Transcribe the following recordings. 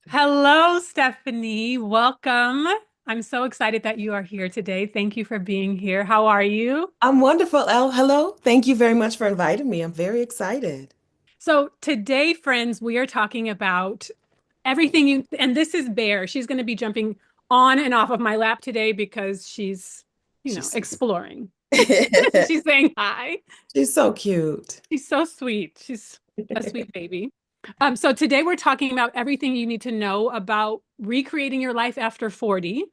Hello, Stephanie. Welcome. I'm so excited that you are here today. Thank you for being here. How are you? I'm wonderful, Elle. Hello. Thank you very much for inviting me. I'm very excited. So, today, friends, we are talking about everything and this is Bear. She's going to be jumping on and off of my lap today because she's, She's exploring. so She's saying hi. she's so cute. She's so sweet. She's a sweet baby. So today we're talking about everything you need to know about recreating your life after 40.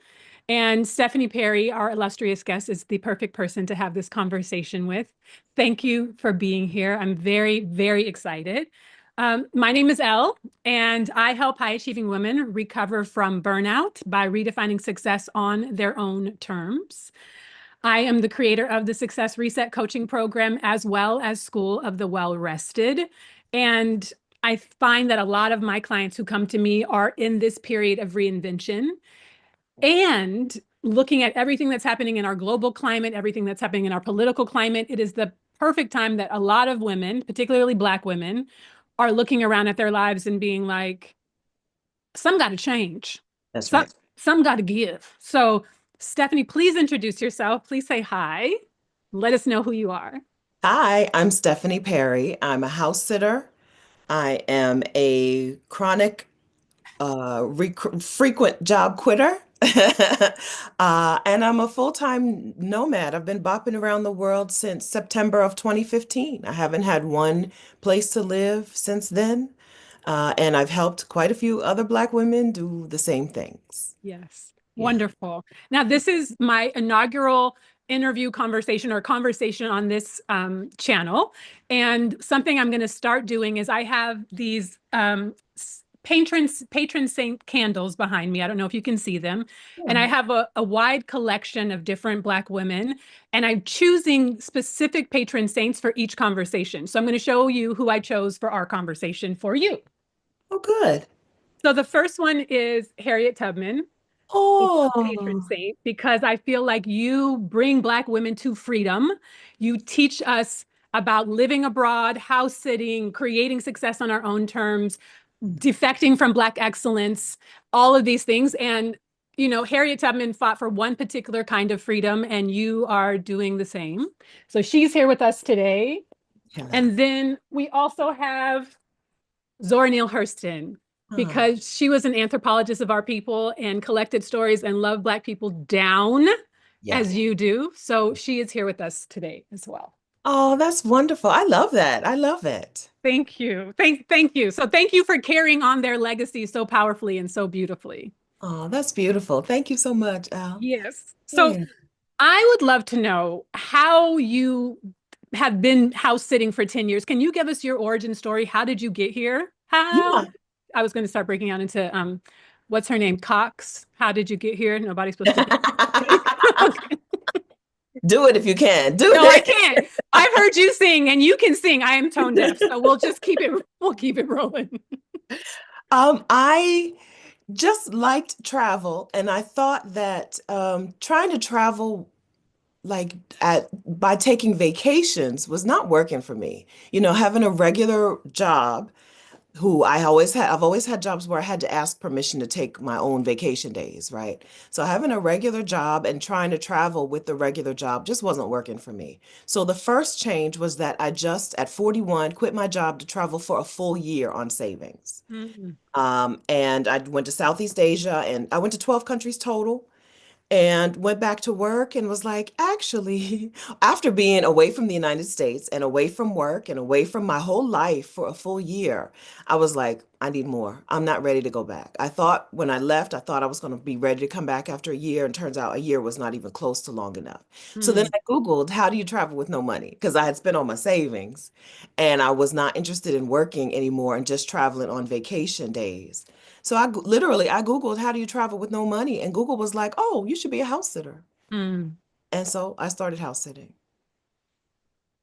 And Stephanie Perry, our illustrious guest, is the perfect person to have this conversation with. Thank you for being here. I'm very, very excited. My name is Elle, and I help high achieving women recover from burnout by redefining success on their own terms. I am the creator of the Success Reset coaching program, as well as School of the Well Rested. And I find that a lot of my clients who come to me are in this period of reinvention and looking at everything that's happening in our global climate, everything that's happening in our political climate. It is the perfect time that a lot of women, particularly Black women, are looking around at their lives and being like, some got to change. That's Some right. some got to give. So, Stephanie, please introduce yourself. Please say hi. Let us know who you are. Hi, I'm Stephanie Perry. I'm a house sitter. I am a chronic, frequent job quitter. And I'm a full-time nomad. I've been bopping around the world since September of 2015. I haven't had one place to live since then. And I've helped quite a few other Black women do the same things. Yes. Yeah. Wonderful. Now, this is my inaugural interview conversation or conversation on this channel. And something I'm going to start doing is I have these patron saint candles behind me. I don't know if you can see them. And I have a wide collection of different Black women. And I'm choosing specific patron saints for each conversation. So I'm going to show you who I chose for our conversation for you. Oh, good. So the first one is Harriet Tubman. It's a patron Oh, saint because I feel like you bring Black women to freedom. You teach us about living abroad, house sitting, creating success on our own terms, defecting from Black excellence, all of these things. And, Harriet Tubman fought for one particular kind of freedom, and you are doing the same. So she's here with us today. hello. And then we also have Zora Neale Hurston, Oh, because she was an anthropologist of our people and collected stories and loved Black people down yeah. as you do. So she is here with us today as well. Oh, that's wonderful. I love that. I love it. Thank you. Thank you. So thank you for carrying on their legacy so powerfully and so beautifully. Oh, that's beautiful. Thank you so much, Al. Yes. So Yeah. I would love to know how you have been house sitting for 10 years. Can you give us your origin story? How did you get here? How Yeah. I was going to start breaking out into what's her name? Cox. How did you get here? Nobody's supposed to do. Okay. Do it if you can. Do No, I it. can't. I've heard you sing and you can sing. I am tone deaf. So we'll keep it rolling. I just liked travel, and I thought that trying to travel like at by taking vacations was not working for me. Having a regular job I've always had jobs where I had to ask permission to take my own vacation days, right? So having a regular job and trying to travel with the regular job just wasn't working for me. So the first change was that I just at 41 quit my job to travel for a full year on savings. Mm. And I went to Southeast Asia and I went to 12 countries total and went back to work and was like, actually, after being away from the United States and away from work and away from my whole life for a full year, I was like, I need more. I'm not ready to go back. I thought when I left, I thought I was going to be ready to come back after a year, and turns out a year was not even close to long enough. So then Mm. I Googled, how do you travel with no money? Because I had spent all my savings and I was not interested in working anymore and just traveling on vacation days. So I Googled, how do you travel with no money? And Google was like, oh, you should be a house sitter. Mm. And so I started house sitting.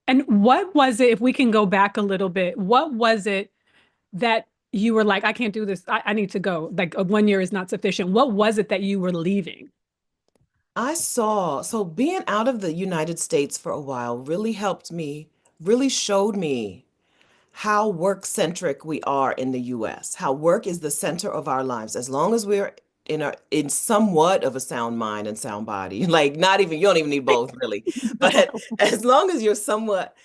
And what was it, if we can go back a little bit, what was it that you were like, I can't do this. I need to go. Like 1 year is not sufficient. What was it that you were leaving? So being out of the United States for a while really helped me, really showed me how work-centric we are in the US, how work is the center of our lives. As long as we're in somewhat of a sound mind and sound body, like not even, you don't even need both really, but as long as you're somewhat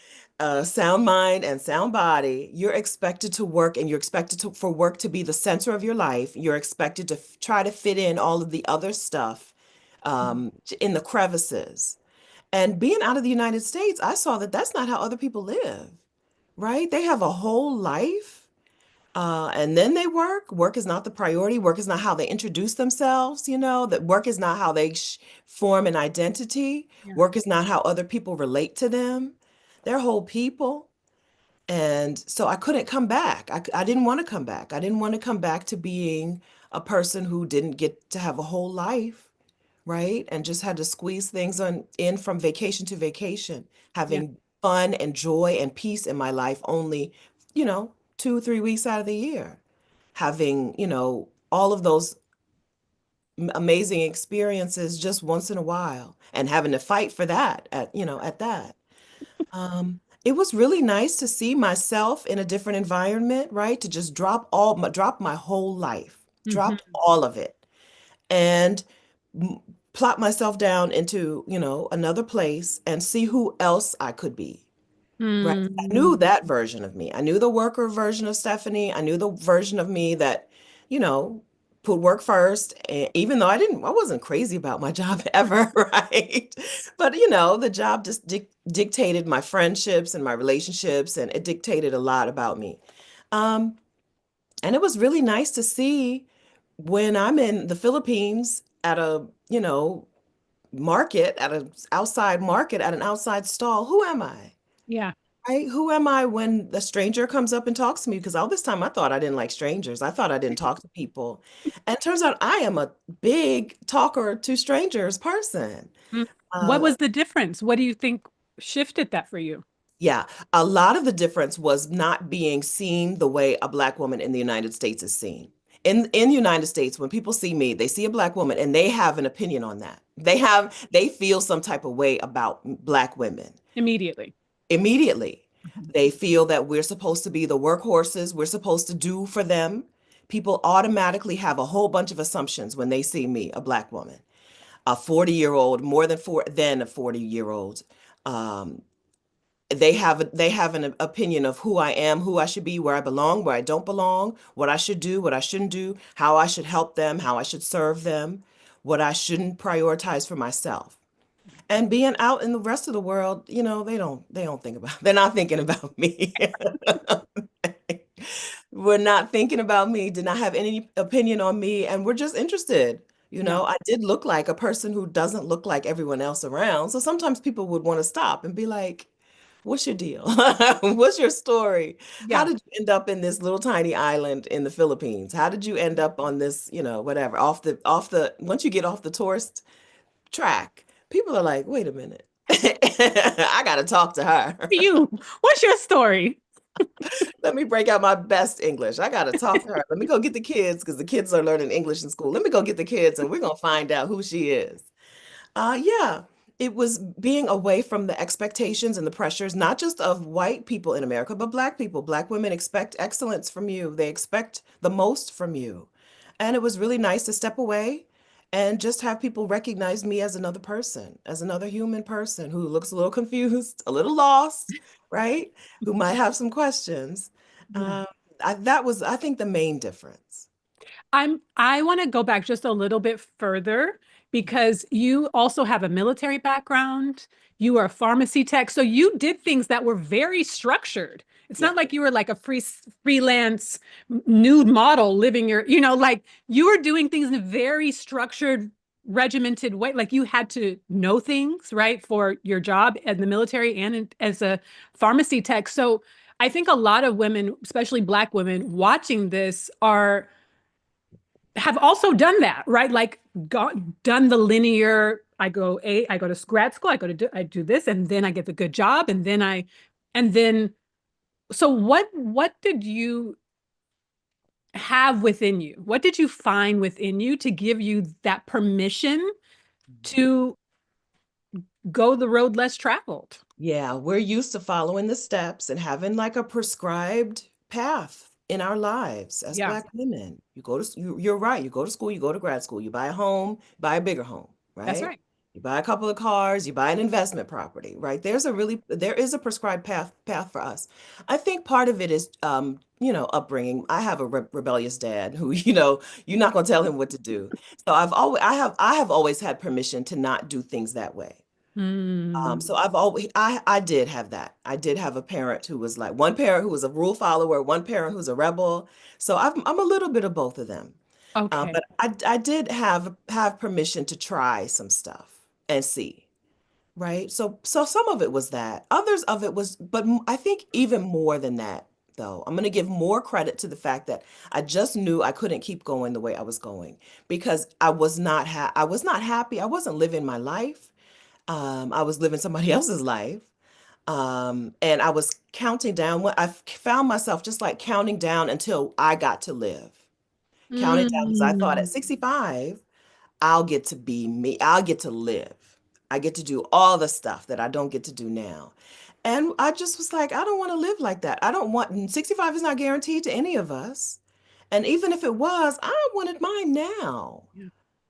sound mind and sound body, you're expected to work and you're expected for work to be the center of your life. You're expected to try to fit in all of the other stuff in the crevices. And being out of the United States, I saw that that's not how other people live, right? They have a whole life, and then they work. Work is not the priority. Work is not how they introduce themselves, that work is not how they form an identity. Yeah. Work is not how other people relate to them. They're whole people. And so I couldn't come back. I didn't want to come back. I didn't want to come back to being a person who didn't get to have a whole life, right? And just had to squeeze things in from vacation to vacation, Yeah. having fun and joy and peace in my life only, 2, 3 weeks out of the year, having, all of those amazing experiences just once in a while and having to fight for that at that. It was really nice to see myself in a different environment, right? To just drop my whole life, Hmm. drop all of it and m- plop myself down into, another place and see who else I could be. Right. I knew Mm. that version of me. I knew the worker version of Stephanie. I knew the version of me that, you know, put work first. And even though I wasn't crazy about my job ever, right? But, the job just dictated my friendships and my relationships, and it dictated a lot about me. Um, and it was really nice to see when I'm in the Philippines at a, market, at an outside market, at an outside stall, who am I? Yeah. Right? Who am I when the stranger comes up and talks to me? Because all this time I thought I didn't like strangers. I thought I didn't talk to people. And it turns out I am a big talker to strangers person. Mm. What Uh, was the difference? What do you think shifted that for you? yeah, a lot of the difference was not being seen the way a Black woman in the United States is seen. In the United States, when people see me, they see a Black woman and they have an opinion on that. They feel some type of way about Black women. Immediately. Immediately. Mhm. They feel that we're supposed to be the workhorses, we're supposed to do for them. People automatically have a whole bunch of assumptions when they see me, a Black woman, a 40-year-old, more than a 40-year-old. Um, they have an opinion of who I am, who I should be, where I belong, where I don't belong, what I should do, what I shouldn't do, how I should help them, how I should serve them, what I shouldn't prioritize for myself. And being out in the rest of the world, they don't think about, they're not thinking about me. We're not thinking about me, did not have any opinion on me, and we're just interested. Yeah. I did look like a person who doesn't look like everyone else around. So sometimes people would want to stop and be like, "What's your deal? What's your story? How Yeah. did you end up in this little tiny island in the Philippines? How did you end up on this, whatever, once you get off the tourist track, people are like, wait a minute. I got to talk to her. You, what's your story? Let me break out my best English. I got to talk to her. Let me go get the kids because the kids are learning English in school. Let me go get the kids and we're going to find out who she is. Yeah, it was being away from the expectations and the pressures, not just of white people in America, but Black people. Black women expect excellence from you. They expect the most from you. And it was really nice to step away and just have people recognize me as another person, as another human person who looks a little confused, a little lost, right? Who might have some questions. Yeah. Um, that was, I think, the main difference. I want to go back just a little bit further because you also have a military background. You are a pharmacy tech. So you did things that were very structured. It's Yeah. not like you were like a freelance nude model living like you were doing things in a very structured, regimented way. Like you had to know things, right, for your job in the military and as a pharmacy tech. So I think a lot of women, especially Black women, watching this have also done that, right? Like done the linear. I go to grad school, I do this, and then I get the good job, and then. So what did you have within you? What did you find within you to give you that permission to go the road less traveled. Yeah, we're used to following the steps and having like a prescribed path in our lives as Yeah, Black women. You're right. You go to school, you go to grad school, you buy a home, buy a bigger home, that's right? right. You buy a couple of cars, you buy an investment property, right? There is a prescribed path for us. I think part of it is upbringing. I have a rebellious dad who, you're not going to tell him what to do. So I have always had permission to not do things that way. So Mm, I did have that. I did have a parent who was like one parent who was a rule follower, one parent who's a rebel. So I'm a little bit of both of them. okay. But I did have permission to try some stuff and see, right? So some of it was that. Others of it was, but I think even more than that, though, I'm going to give more credit to the fact that I just knew I couldn't keep going the way I was going because I was not happy. I wasn't living my life. I was living somebody else's life. And I was counting down. I found myself just like counting down until I got to live. Counting down because I thought at Mm, 65, I'll get to be me. I'll get to live. I get to do all the stuff that I don't get to do now. And I just was like, I don't want to live like that. I don't want, 65 is not guaranteed to any of us. And even if it was, I wanted mine now. yeah.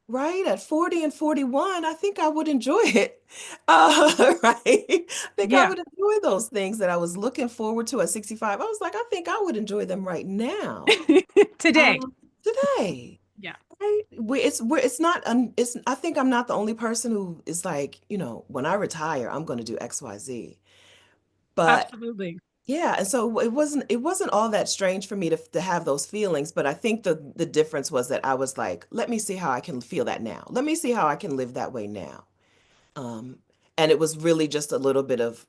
Right, at 40 and 41, I think I would enjoy it. Right? I think I Yeah. would enjoy those things that I was looking forward to at 65. I was like, I think I would enjoy them right now. Today. Um, Today. Yeah, Right? It's not it's I think I'm not the only person who is like, when I retire, I'm going to do XYZ. But absolutely. yeah, and so it wasn't all that strange for me to have those feelings, but I think the difference was that I was like, let me see how I can feel that now. Let me see how I can live that way now. Um, and it was really just a little bit of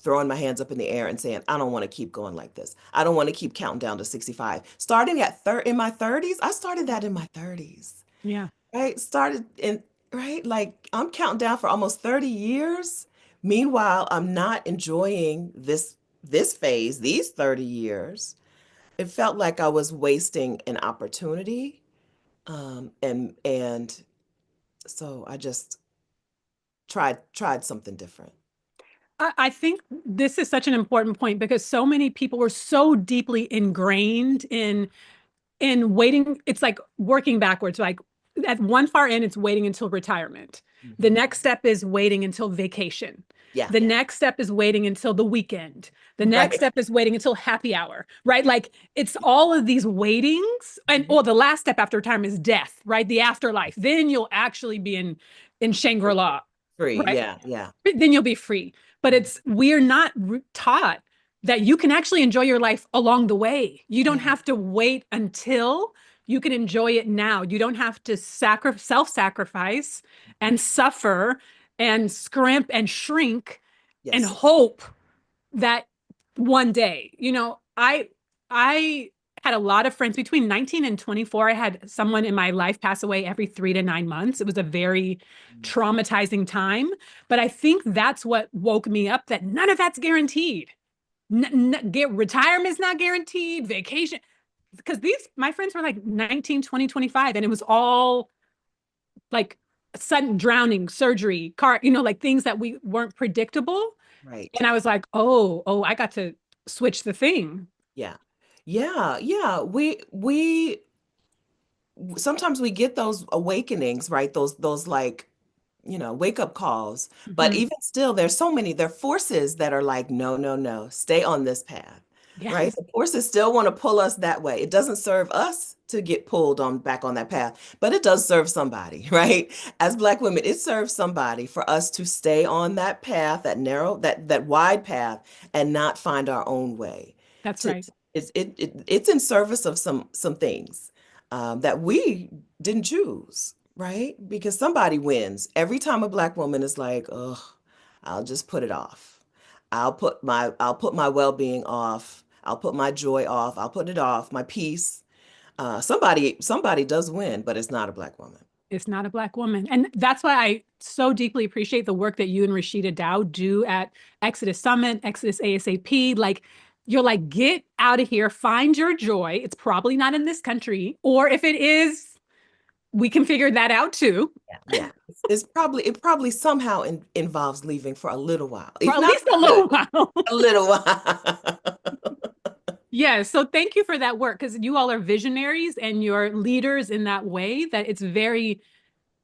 throwing my hands up in the air and saying, I don't want to keep going like this. I don't want to keep counting down to 65. Starting at in my 30s, I started that in my 30s. Yeah. Right? Started in, right? Like I'm counting down for almost 30 years. Meanwhile, I'm not enjoying this phase, these 30 years. It felt like I was wasting an opportunity. And so I just tried something different. I think this is such an important point because so many people were so deeply ingrained in waiting. It's like working backwards. Like at one far end, it's waiting until retirement. The Mhm. next step is waiting until vacation. Yeah, The next step is waiting until the weekend. The next right. step is waiting until happy hour, right? Like it's all of these waitings. And Mhm. or the last step after retirement is death, right? The afterlife. Then you'll actually be in Shangri-La, Free. right? Yeah, yeah. Then you'll be free. But Mhm. we're not taught that you can actually enjoy your life along the way. You don't Yeah. have to wait until you can enjoy it now. You don't have to self-sacrifice and suffer and scrimp and shrink and Yes. hope that one day, I had a lot of friends between 19 and 24. I had someone in my life pass away every 3 to 9 months. It was a very traumatizing time, but I think that's what woke me up that none of that's guaranteed. Get retirement is not guaranteed, vacation, because these my friends were like 19, 20, 25, and it was all like sudden drowning, surgery, car, like things that we weren't predictable. Right. And I was like, oh, I got to switch the thing. Yeah. Yeah, yeah. We sometimes we get those awakenings, right? Those like, wake up calls. But Mhm. even still, there are forces that are like, no, no, no, stay on this path, right? Yes, The forces still want to pull us that way. It doesn't serve us to get pulled on back on that path, but it does serve somebody, right? As Black women, it serves somebody for us to stay on that path, that narrow, that wide path, and not find our own way. that's To right. it's in service of some things that we didn't choose, right? Because somebody wins. Every time a Black woman is like, "Oh, I'll just put it off. I'll put my well-being off. I'll put my joy off. I'll put it off, my peace." Somebody does win, but it's not a Black woman. It's not a Black woman. And that's why I so deeply appreciate the work that you and Rashida Dow do at Exodus Summit, Exodus ASAP. Like, you're like, get out of here, find your joy. It's probably not in this country. Or if it is, we can figure that out too, Yeah. It probably somehow involves leaving for a little while, for if at not least for a good, little while. a little while. Yeah, so thank you for that work because you all are visionaries and you're leaders in that way that it's very,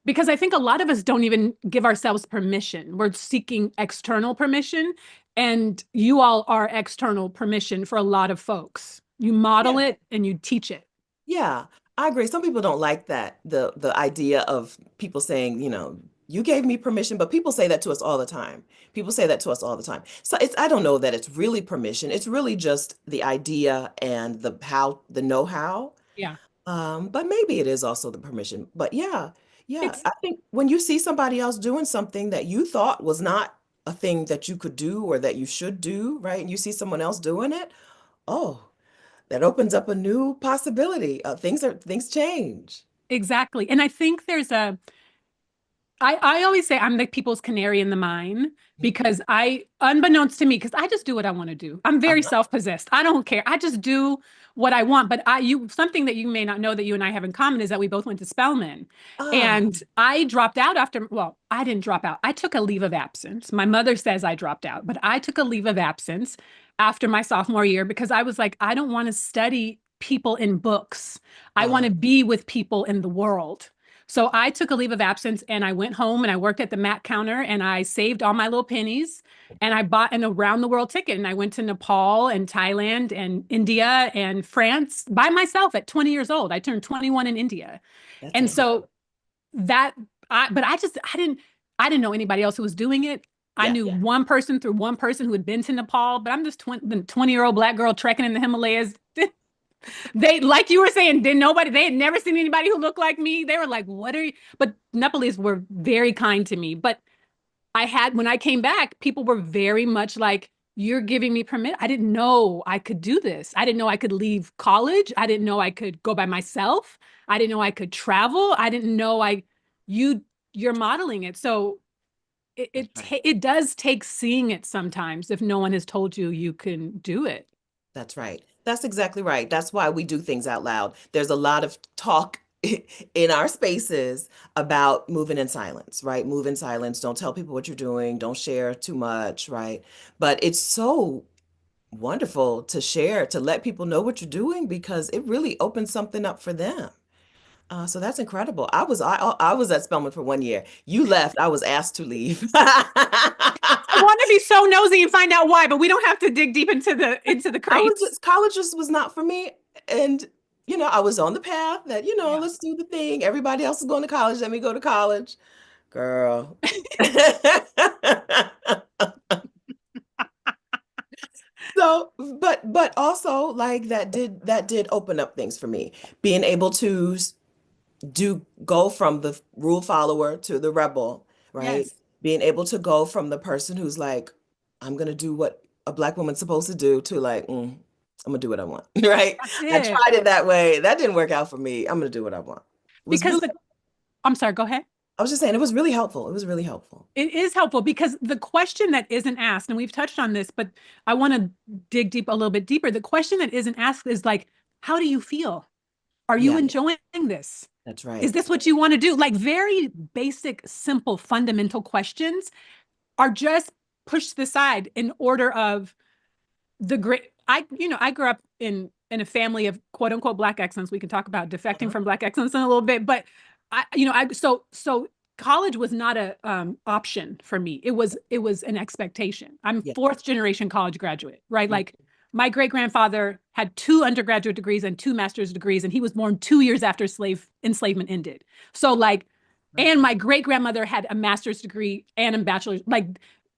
because I think a lot of us don't even give ourselves permission. We're seeking external permission, and you all are external permission for a lot of folks. You model Yeah. it and you teach it. Yeah, I agree. Some people don't like that, the idea of people saying, you gave me permission, but people say that to us all the time. People say that to us all the time. So I don't know that it's really permission. It's really just the idea and the know-how. Yeah. But maybe it is also the permission. But yeah, yeah. It's I think when you see somebody else doing something that you thought was not a thing that you could do or that you should do, right? And you see someone else doing it, oh, that opens up a new possibility. Things change. exactly. And I think there's a, I always say I'm the people's canary in the mine because unbeknownst to me, because I just do what I want to do. I'm very Uh-huh. self-possessed. I don't care. I just do what I want. But something that you may not know that you and I have in common is that we both went to Spelman. Ah, And I dropped out after, well, I didn't drop out. I took a leave of absence. My mother says I dropped out, but I took a leave of absence after my sophomore year because I was like, I don't want to study people in books. I want uh, to be with people in the world. So I took a leave of absence and I went home and I worked at the Mac counter and I saved all my little pennies and I bought an around the world ticket and I went to Nepal and Thailand and India and France by myself at 20 years old. I turned 21 in India. that's And incredible. so but I didn't know anybody else who was doing it. I Yeah, knew one person through one person who had been to Nepal, but I'm just 20-year-old black girl trekking in the Himalayas. They, like you were saying, they had never seen anybody who looked like me. They were like, what are you? But Nepalese were very kind to me. But when I came back, people were very much like, you're giving me permit. I didn't know I could do this. I didn't know I could leave college. I didn't know I could go by myself. I didn't know I could travel. I didn't know you, you're modeling it. So that's right. it does take seeing it sometimes if no one has told you you can do it. That's right. That's exactly right. That's why we do things out loud. There's a lot of talk in our spaces about moving in silence, right? Move in silence. Don't tell people what you're doing. Don't share too much, right? But it's so wonderful to share, to let people know what you're doing because it really opens something up for them. So that's incredible. I was at Spelman for 1 year. You left. I was asked to leave. I want to be so nosy and find out why, but we don't have to dig deep into the I was crates. just college just was not for me, and I was on the path that Yeah. let's do the thing. Everybody else is going to college. Let me go to college, girl. So, but also like that did open up things for me. Being able to do go from the rule follower to the rebel, right? Yes. Being able to go from the person who's like, I'm gonna do what a black woman's supposed to do to like, I'm gonna do what I want, right? That's I it. tried it that way. That didn't work out for me. I'm gonna do what I want. It was Because really, the I'm sorry, go ahead. I was just saying, it was really helpful. It was really helpful. It is helpful because the question that isn't asked, and we've touched on this, but I want to dig deep a little bit deeper. The question that isn't asked is like, how do you feel? Are you Yeah, enjoying this? that's Is right. this what you want to do? Like very basic, simple, fundamental questions are just pushed aside in order of the great I grew up in a family of quote unquote black excellence. We can talk about defecting Uh-huh. from black excellence in a little bit, but so college was not a option for me. It was an expectation. I'm Yeah. fourth generation college graduate, right? Mm. Like my great grandfather had two undergraduate degrees and two master's degrees, and he was born 2 years after slave enslavement ended. So like, and my great grandmother had a master's degree and a bachelor's, like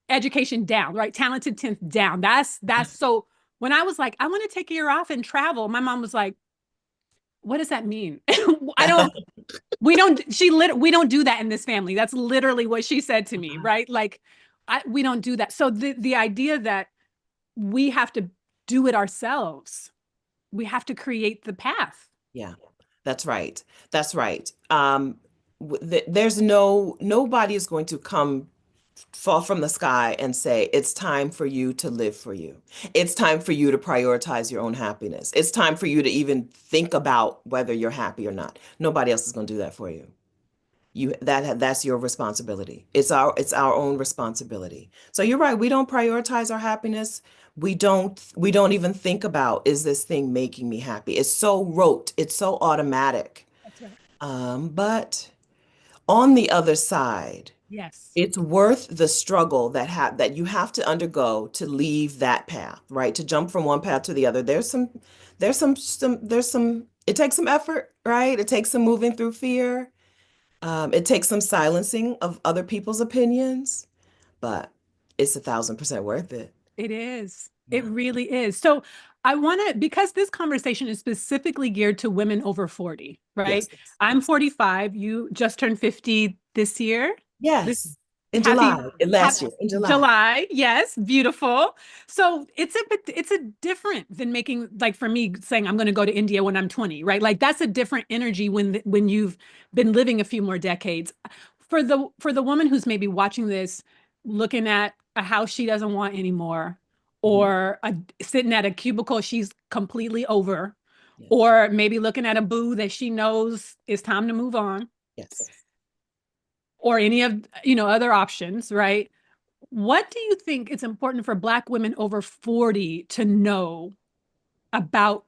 education down, right? Talented 10th down. That's so when I was like, I want to take a year off and travel, my mom was like, what does that mean? I don't, we don't do that in this family. That's literally what she said to me, right? Like, we don't do that. So the idea that we have to do it ourselves, we have to create the path. Yeah, that's right. There's nobody is going to come fall from the sky and say, it's time for you to live for you. It's time for you to prioritize your own happiness. It's time for you to even think about whether you're happy or not. Nobody else is going to do that for you. That's your responsibility. It's our own responsibility. So you're right, we don't prioritize our happiness. We don't even think about, is this thing making me happy? It's so rote, it's so automatic. That's right. But on the other side, Yes. it's worth the struggle that you have to undergo to leave that path, right? To jump from one path to the other. It takes some effort, right? It takes some moving through fear. It takes some silencing of other people's opinions, but it's 1,000% worth it. It is. It Yeah. really is. So I want to, because this conversation is specifically geared to women over 40, right? Yes. I'm Yes. 45. You just turned 50 this year. This Yes. In happy, July, happy last year, in July. July. Yes, beautiful. So it's a different than making, like for me saying I'm going to go to India when I'm 20, right? Like that's a different energy when you've been living a few more decades. For the woman who's maybe watching this, looking at a house she doesn't want anymore, Mhm. or sitting at a cubicle she's completely over, Yes. or maybe looking at a boo that she knows is time to move on, Yes. or any of other options, right? What do you think it's important for Black women over 40 to know about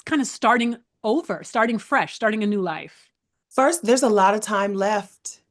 kind of starting over, starting fresh, starting a new life? First, there's a lot of time left.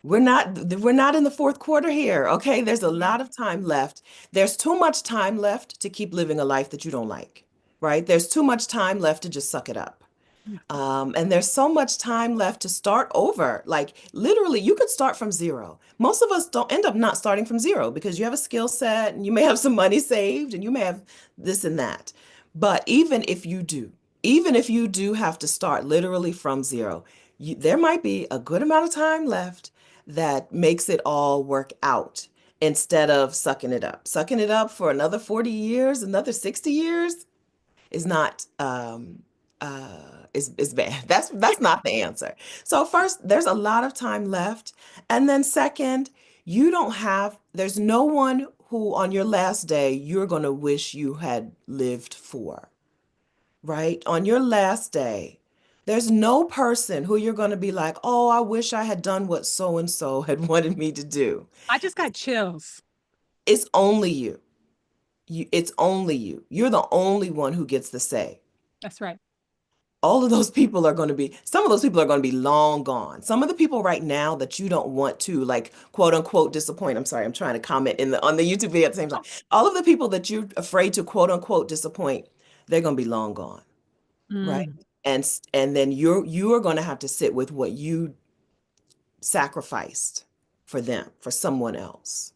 We're not in the fourth quarter here, okay? There's a Yeah. lot of time left. There's too much time left to keep living a life that you don't like, right? There's too much time left to just suck it up. Yeah. And there's so much time left to start over. Like literally, you could start from zero. Most of us don't end up not starting from zero because you have a skill set and you may have some money saved and you may have this and that. But even if you do have to start literally from zero, there might be a good amount of time left that makes it all work out instead of sucking it up. Sucking it up for another 40 years, another 60 years is not is bad. That's not the answer. So first, there's a lot of time left. And then second, there's no one who on your last day you're going to wish you had lived for, right? On your last day, there's no person who you're going to be like, "Oh, I wish I had done what so and so had wanted me to do." I just got chills. It's only you. It's only you. You're the only one who gets the say. That's right. All of those people are going to be, some of those people are going to be long gone. Some of the people right now that you don't want to, like, quote unquote, disappoint. I'm sorry, I'm trying to comment on the YouTube video at the same time. Oh. All of the people that you're afraid to, quote unquote, disappoint, they're going to be long gone, right? Mm. And then you are going to have to sit with what you sacrificed for them, for someone else.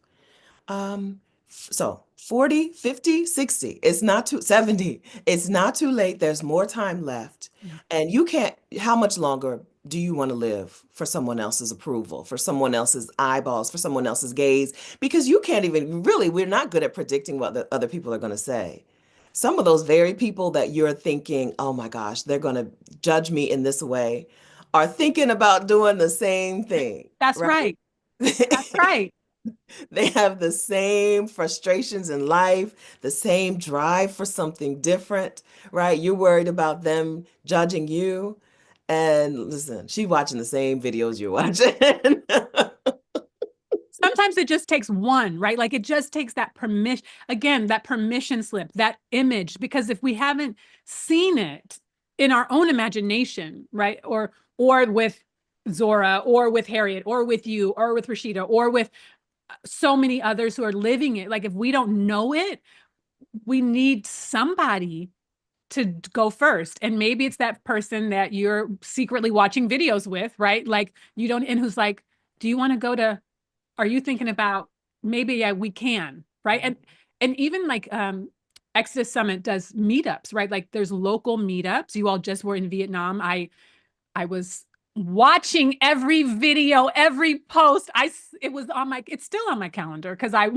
So 40, 50, 60. It's not too 70. It's not too late. There's more time left. Yeah. And you can't, how much longer do you want to live for someone else's approval, for someone else's eyeballs, for someone else's gaze? Because you can't even really, we're not good at predicting what the other people are going to say. Some of those very people that you're thinking, oh my gosh, they're going to judge me in this way, are thinking about doing the same thing, That's right? right. That's right. They have the same frustrations in life, the same drive for something different, right? You're worried about them judging you. And listen, she's watching the same videos you're watching. Sometimes it just takes one, right? Like it just takes that permission, again, that permission slip, that image, because if we haven't seen it in our own imagination, right? Or with Zora, or with Harriet, or with you, or with Rashida, or with so many others who are living it. Like if we don't know it, we need somebody to go first. And maybe it's that person that you're secretly watching videos with, right? Like you don't, and who's like, do you want to go to, are you thinking about maybe, yeah, we can, right? And even like Exodus Summit does meetups, right? Like there's local meetups. You all just were in Vietnam. I was watching every video, every post. It was on my, it's still on my calendar because I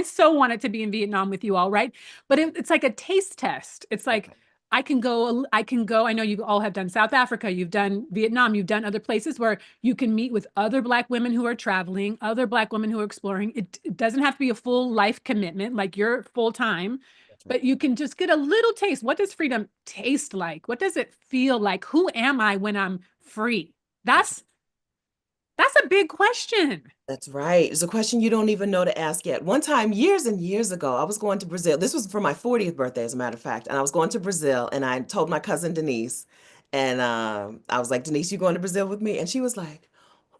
so wanted to be in Vietnam with you all, right? But it's like a taste test. It's like, I can go. I know you all have done South Africa, you've done Vietnam, you've done other places where you can meet with other Black women who are traveling, other Black women who are exploring. It doesn't have to be a full life commitment, like you're full time, That's right. but you can just get a little taste. What does freedom taste like? What does it feel like? Who am I when I'm free? That's That's a big question. That's right. It's a question you don't even know to ask yet. One time, years and years ago, I was going to Brazil. This was for my 40th birthday, as a matter of fact. And I was going to Brazil, and I told my cousin Denise, and I was like, Denise, you going to Brazil with me? And she was like,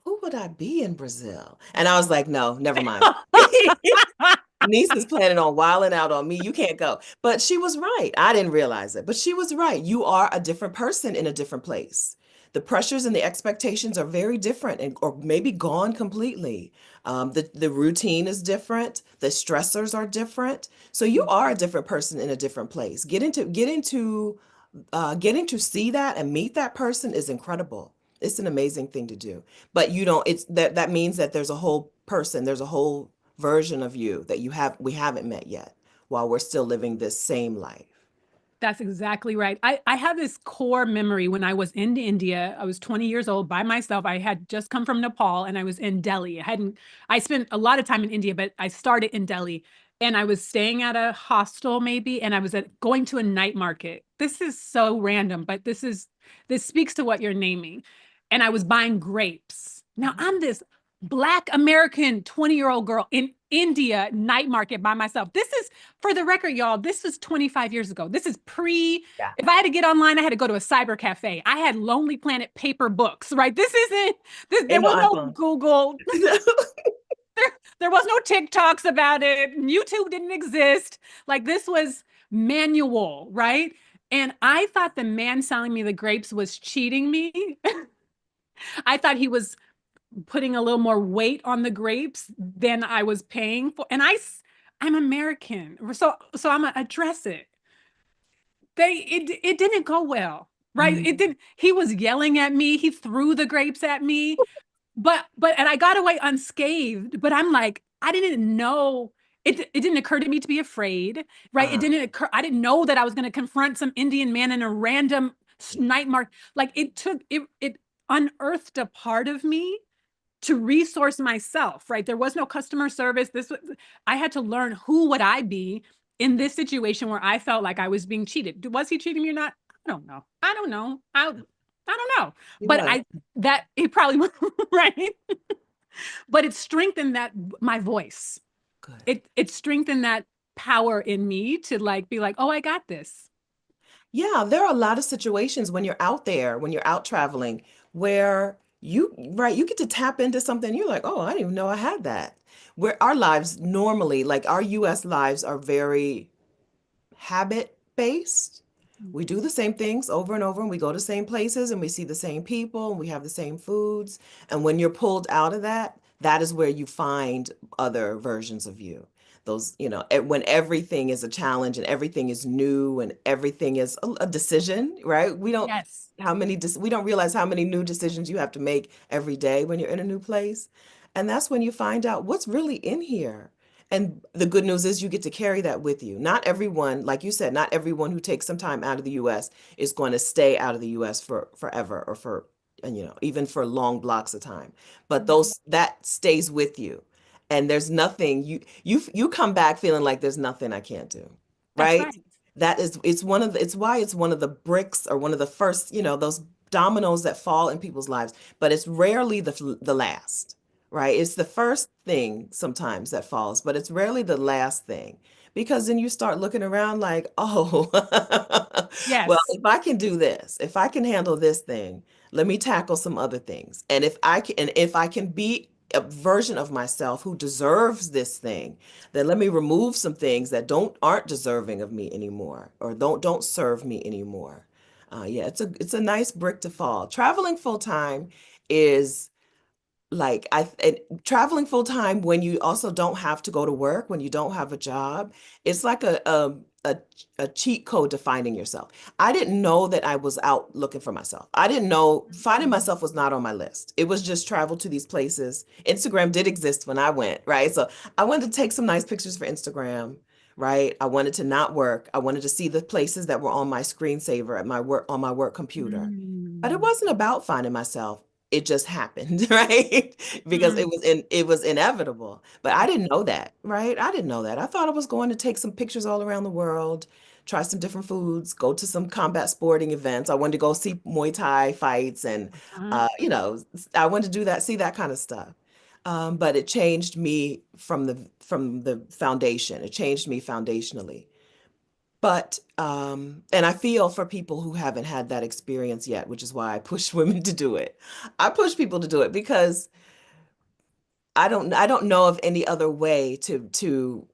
who would I be in Brazil? And I was like, no, never mind. Niece is planning on wilding out on me. You can't go. But she was right. I didn't realize it, but she was right. You are a different person in a different place. The pressures and the expectations are very different and or maybe gone completely. The routine is different. The stressors are different. So you are a different person in a different place. Getting to see that and meet that person is incredible. It's an amazing thing to do. But you don't, it's that means that there's a whole person, there's a whole version of you that we haven't met yet while we're still living this same life. That's exactly right. I have this core memory when I was in India. I was 20 years old by myself. I had just come from Nepal and I was in Delhi. I spent a lot of time in India, but I started in Delhi and I was staying at a hostel maybe, and I was going to a night market. This is so random, but this speaks to what you're naming. And I was buying grapes. Now I'm this Black American 20-year-old girl in India night market by myself. This is, for the record, y'all, this was 25 years ago. This is Yeah. if I had to get online, I had to go to a cyber cafe. I had Lonely Planet paper books, right? There Ain't no was no iPhone. Google, there was no TikToks about it. YouTube didn't exist. Like this was manual, right? And I thought the man selling me the grapes was cheating me. I thought he was putting a little more weight on the grapes than I was paying for. And I'm American. So I'm gonna address it. It didn't go well, right? It Mm, didn't. He was yelling at me. He threw the grapes at me, and I got away unscathed. But I'm like, I didn't know. It didn't occur to me to be afraid, right? It uh, didn't occur. I didn't know that I was going to confront some Indian man in a random night market. Like it unearthed a part of me to resource myself, right? There was no customer service. I had to learn who would I be in this situation where I felt like I was being cheated. Was he cheating me or not? I don't know. I don't know. I don't know. he But was I that he probably was right. But it strengthened that my voice. good. It strengthened that power in me to like be like, oh, I got this. Yeah, there are a lot of situations when you're out there, when you're out traveling, where right, you get to tap into something. You're like, oh, I didn't even know I had that. Where our lives normally, like our US lives are very habit based. We do the same things over and over, and we go to the same places, and we see the same people, and we have the same foods. And when you're pulled out of that, that is where you find other versions of you. Those, when everything is a challenge and everything is new and everything is a decision, right? Yes, We don't realize how many new decisions you have to make every day when you're in a new place. And that's when you find out what's really in here. And the good news is you get to carry that with you. Not everyone, like you said, not everyone who takes some time out of the US is going to stay out of the US for forever or for, and, even for long blocks of time. But those that stays with you. And there's nothing you come back feeling like there's nothing I can't do. that's Right? right. It's why it's one of the bricks or one of the first, those dominoes that fall in people's lives, but it's rarely the last, right? It's the first thing sometimes that falls, but it's rarely the last thing because then you start looking around like, oh, well, Yes, if I can do this, if I can handle this thing, let me tackle some other things. And if I can be a version of myself who deserves this thing, then let me remove some things that aren't deserving of me anymore or don't serve me anymore. Yeah, it's a nice brick to fall. Traveling full time is traveling full time when you also don't have to go to work, when you don't have a job, it's like a cheat code to finding yourself. I didn't know that I was out looking for myself. I didn't know finding myself was not on my list. It was just travel to these places. Instagram did exist when I went, right? So I wanted to take some nice pictures for Instagram, right? I wanted to not work. I wanted to see the places that were on my screensaver at my work on my work computer. But it Mm. wasn't about finding myself. It just happened, right? Because Mm. it was inevitable. But I didn't know that, right? I didn't know that. I thought I was going to take some pictures all around the world, try some different foods, go to some combat sporting events. I wanted to go see Muay Thai fights and Uh, I wanted to do that, see that kind of stuff. But it changed me from the foundation. It changed me foundationally. But and I feel for people who haven't had that experience yet, which is why I push women to do it. I push people to do it because I don't know of any other way to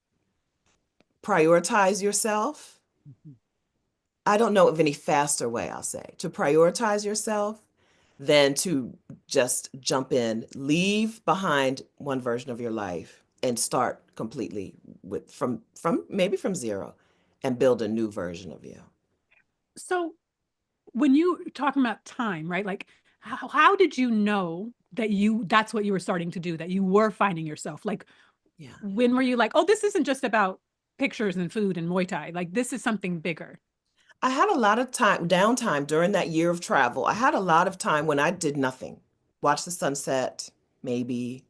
prioritize yourself. I don't know of any faster way, I'll say, to prioritize yourself than to just jump in, leave behind one version of your life and start completely with from maybe from zero and build a new version of you. so when you talking about time, right? Like how did you know that that's what you were starting to do, that you were finding yourself? Like Yeah. when were you like, oh, this isn't just about pictures and food and Muay Thai. Like this is something bigger. I had a lot of time, downtime during that year of travel. I had a lot of time when I did nothing. Watch the sunset, maybe,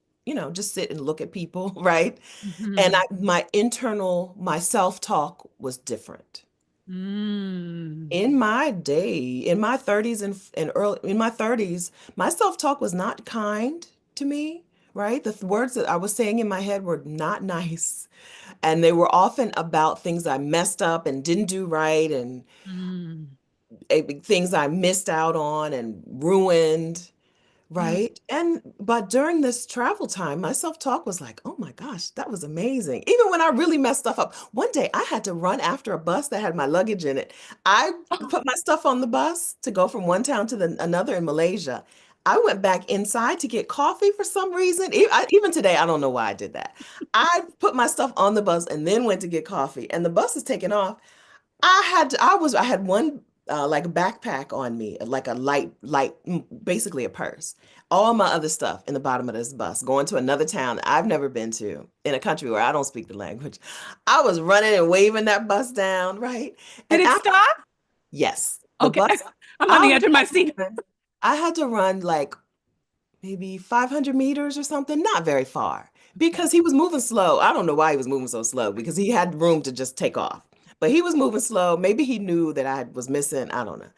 just sit and look at people, right? And Mhm. my self-talk was different. Mm. In my 30s and early in my 30s, my self-talk was not kind to me, right? The words that I was saying in my head were not nice. And they were often about things I messed up and didn't do right and Mm. things I missed out on and ruined, Mm. right? But during this travel time, my self-talk was like, oh my gosh, that was amazing. Even when I really messed stuff up. One day I had to run after a bus that had my luggage in it. I put my stuff on the bus to go from one town to another in Malaysia. I went back inside to get coffee for some reason. Even today, I don't know why I did that. I put my stuff on the bus and then went to get coffee, and the bus is taking off. I had one like a backpack on me, like a basically a purse. All my other stuff in the bottom of this bus, going to another town that I've never been to in a country where I don't speak the language. I was running and waving that bus down, right? Did And it after, stop? yes, the Okay. bus, I'm on I the would edge of my have to seat. I had to run like maybe 500 meters or something, not very far, because he was moving slow. I don't know why he was moving so slow because he had room to just take off. But he was moving slow. Maybe he knew that I was missing. I don't know.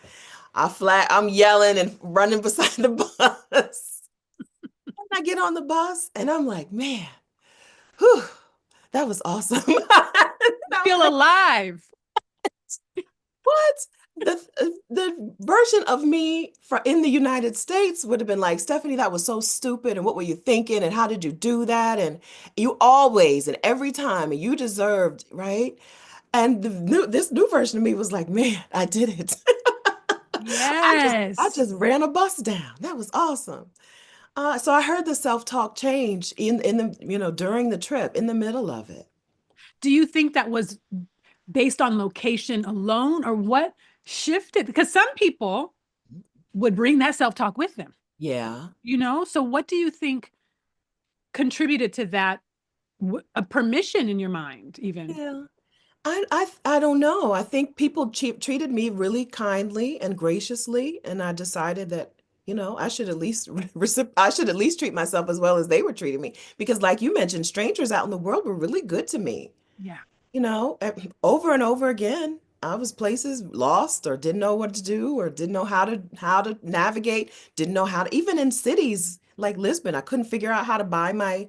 I'm yelling and running beside the bus. And I get on the bus and I'm like, man, whew, that was awesome. You I was feel like, alive. what? The version of me in the United States would have been like, Stephanie, that was so stupid. And what were you thinking? And how did you do that? And you always and every time, and you deserved, right? And this new version of me was like, man, I did it. I Yes. just ran a bus down. That was awesome. So I heard the self-talk change in the, during the trip, in the middle of it. Do you think that was based on location alone or what shifted? Because some people would bring that self-talk with them, Yeah. So what do you think contributed to that a permission in your mind even? Yeah. I don't know. I think people treated me really kindly and graciously, and I decided that, I should at least I should at least treat myself as well as they were treating me. Because like you mentioned, strangers out in the world were really good to me. Yeah. Over and over again. I was places lost or didn't know what to do or didn't know how to navigate, didn't know how to even in cities like Lisbon, I couldn't figure out how to buy my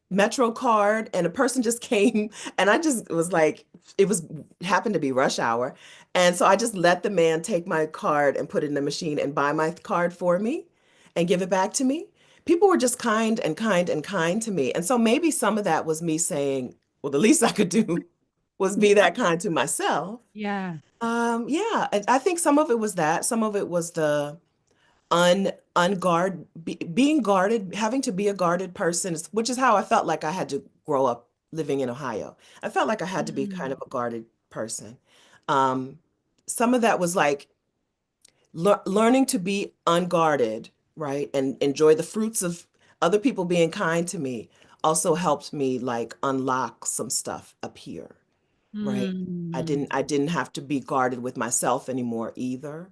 Metro card and a person just came and I just was like, it was happened to be rush hour. And so I just let the man take my card and put it in the machine and buy my card for me and give it back to me. People were just kind and kind and kind to me. And so maybe some of that was me saying, well, the least I could do was be that kind to myself. Yeah. Yeah, I think some of it was that. Some of it was the being guarded, having to be a guarded person, which is how I felt like I had to grow up living in Ohio. I felt like I had to be kind Mm. of a guarded person. Um, some of that was like learning to be unguarded, right? And enjoy the fruits of other people being kind to me also helped me like unlock some stuff up here. right? Mm. I didn't have to be guarded with myself anymore either.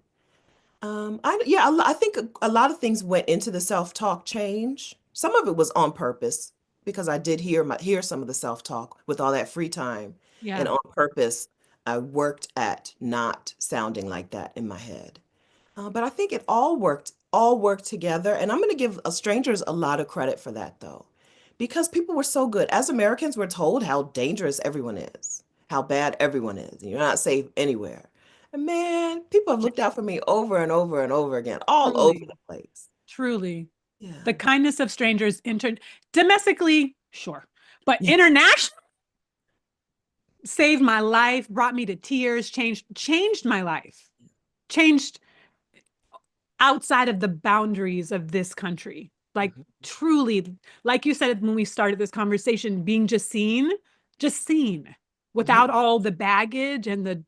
Yeah, I think a lot of things went into the self-talk change. Some of it was on purpose because I did hear some of the self-talk with all that free time, and Yeah. on purpose, I worked at not sounding like that in my head. But I think it all worked together. And I'm going to give strangers a lot of credit for that, though, because people were so good. As Americans, we're told how dangerous everyone is, how bad everyone is. You're not safe anywhere. And man, people have looked out for me over and over and over again, all over Truly, the place. truly. The Yeah. kindness of strangers domestically, sure, but Yeah. international saved my life, brought me to tears, changed my life, changed outside of the boundaries of this country. Like Mhm. truly, like you said when we started this conversation, being just seen Mhm. without all the baggage and the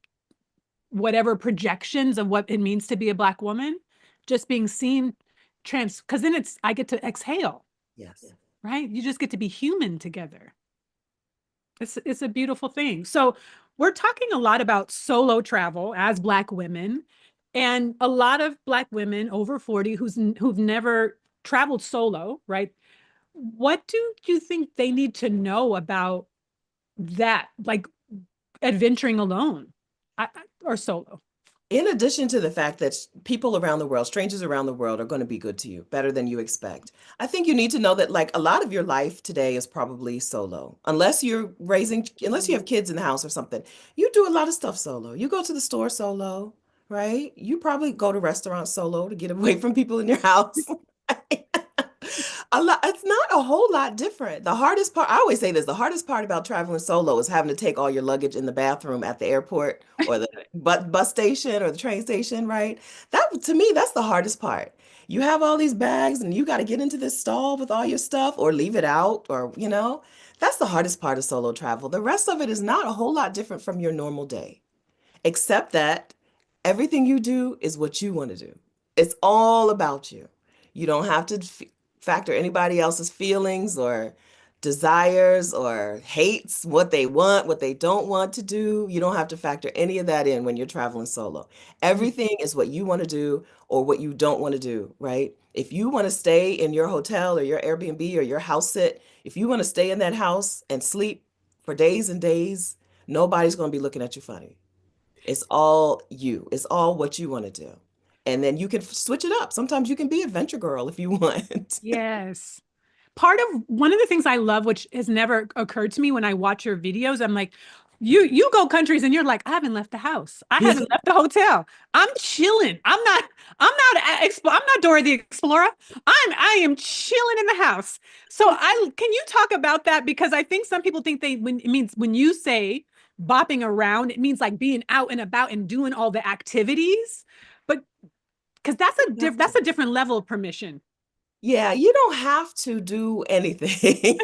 whatever projections of what it means to be a Black woman, just being seen because then I get to exhale, Yes. right? You just get to be human together. It's a beautiful thing. So we're talking a lot about solo travel as Black women, and a lot of Black women over 40 who've never traveled solo, right? What do you think they need to know about that, like adventuring alone or solo? In addition to the fact that people around the world, strangers around the world, are going to be good to you, better than you expect, I think you need to know that like a lot of your life today is probably solo. Unless you have kids in the house or something, you do a lot of stuff solo. You go to the store solo, right? You probably go to restaurants solo to get away from people in your house. It's not a whole lot different. The hardest part, I always say this, the hardest part about traveling solo is having to take all your luggage in the bathroom at the airport or the bus station or the train station, right? That to me, that's the hardest part. You have all these bags and you got to get into this stall with all your stuff or leave it out or, that's the hardest part of solo travel. The rest of it is not a whole lot different from your normal day except that everything you do is what you want to do. It's all about you. You don't have to factor anybody else's feelings or desires or hates, what they want, what they don't want to do. You don't have to factor any of that in when you're traveling solo. Everything is what you want to do or what you don't want to do, right? If you want to stay in your hotel or your Airbnb or your house sit, if you want to stay in that house and sleep for days and days, nobody's going to be looking at you funny. It's all you. It's all what you want to do. And then you can switch it up. Sometimes you can be adventure girl if you want. Yes. Part of one of the things I love, which has never occurred to me when I watch your videos, I'm like, you go countries and you're like, I haven't left the house. I Yeah. haven't left the hotel. I'm chilling. I'm not Dora the Explorer. I am chilling in the house. So I can you talk about that? Because I think some people think when it means when you say bopping around, it means like being out and about and doing all the activities. But because that's a different level of permission. Yeah, you don't have to do anything.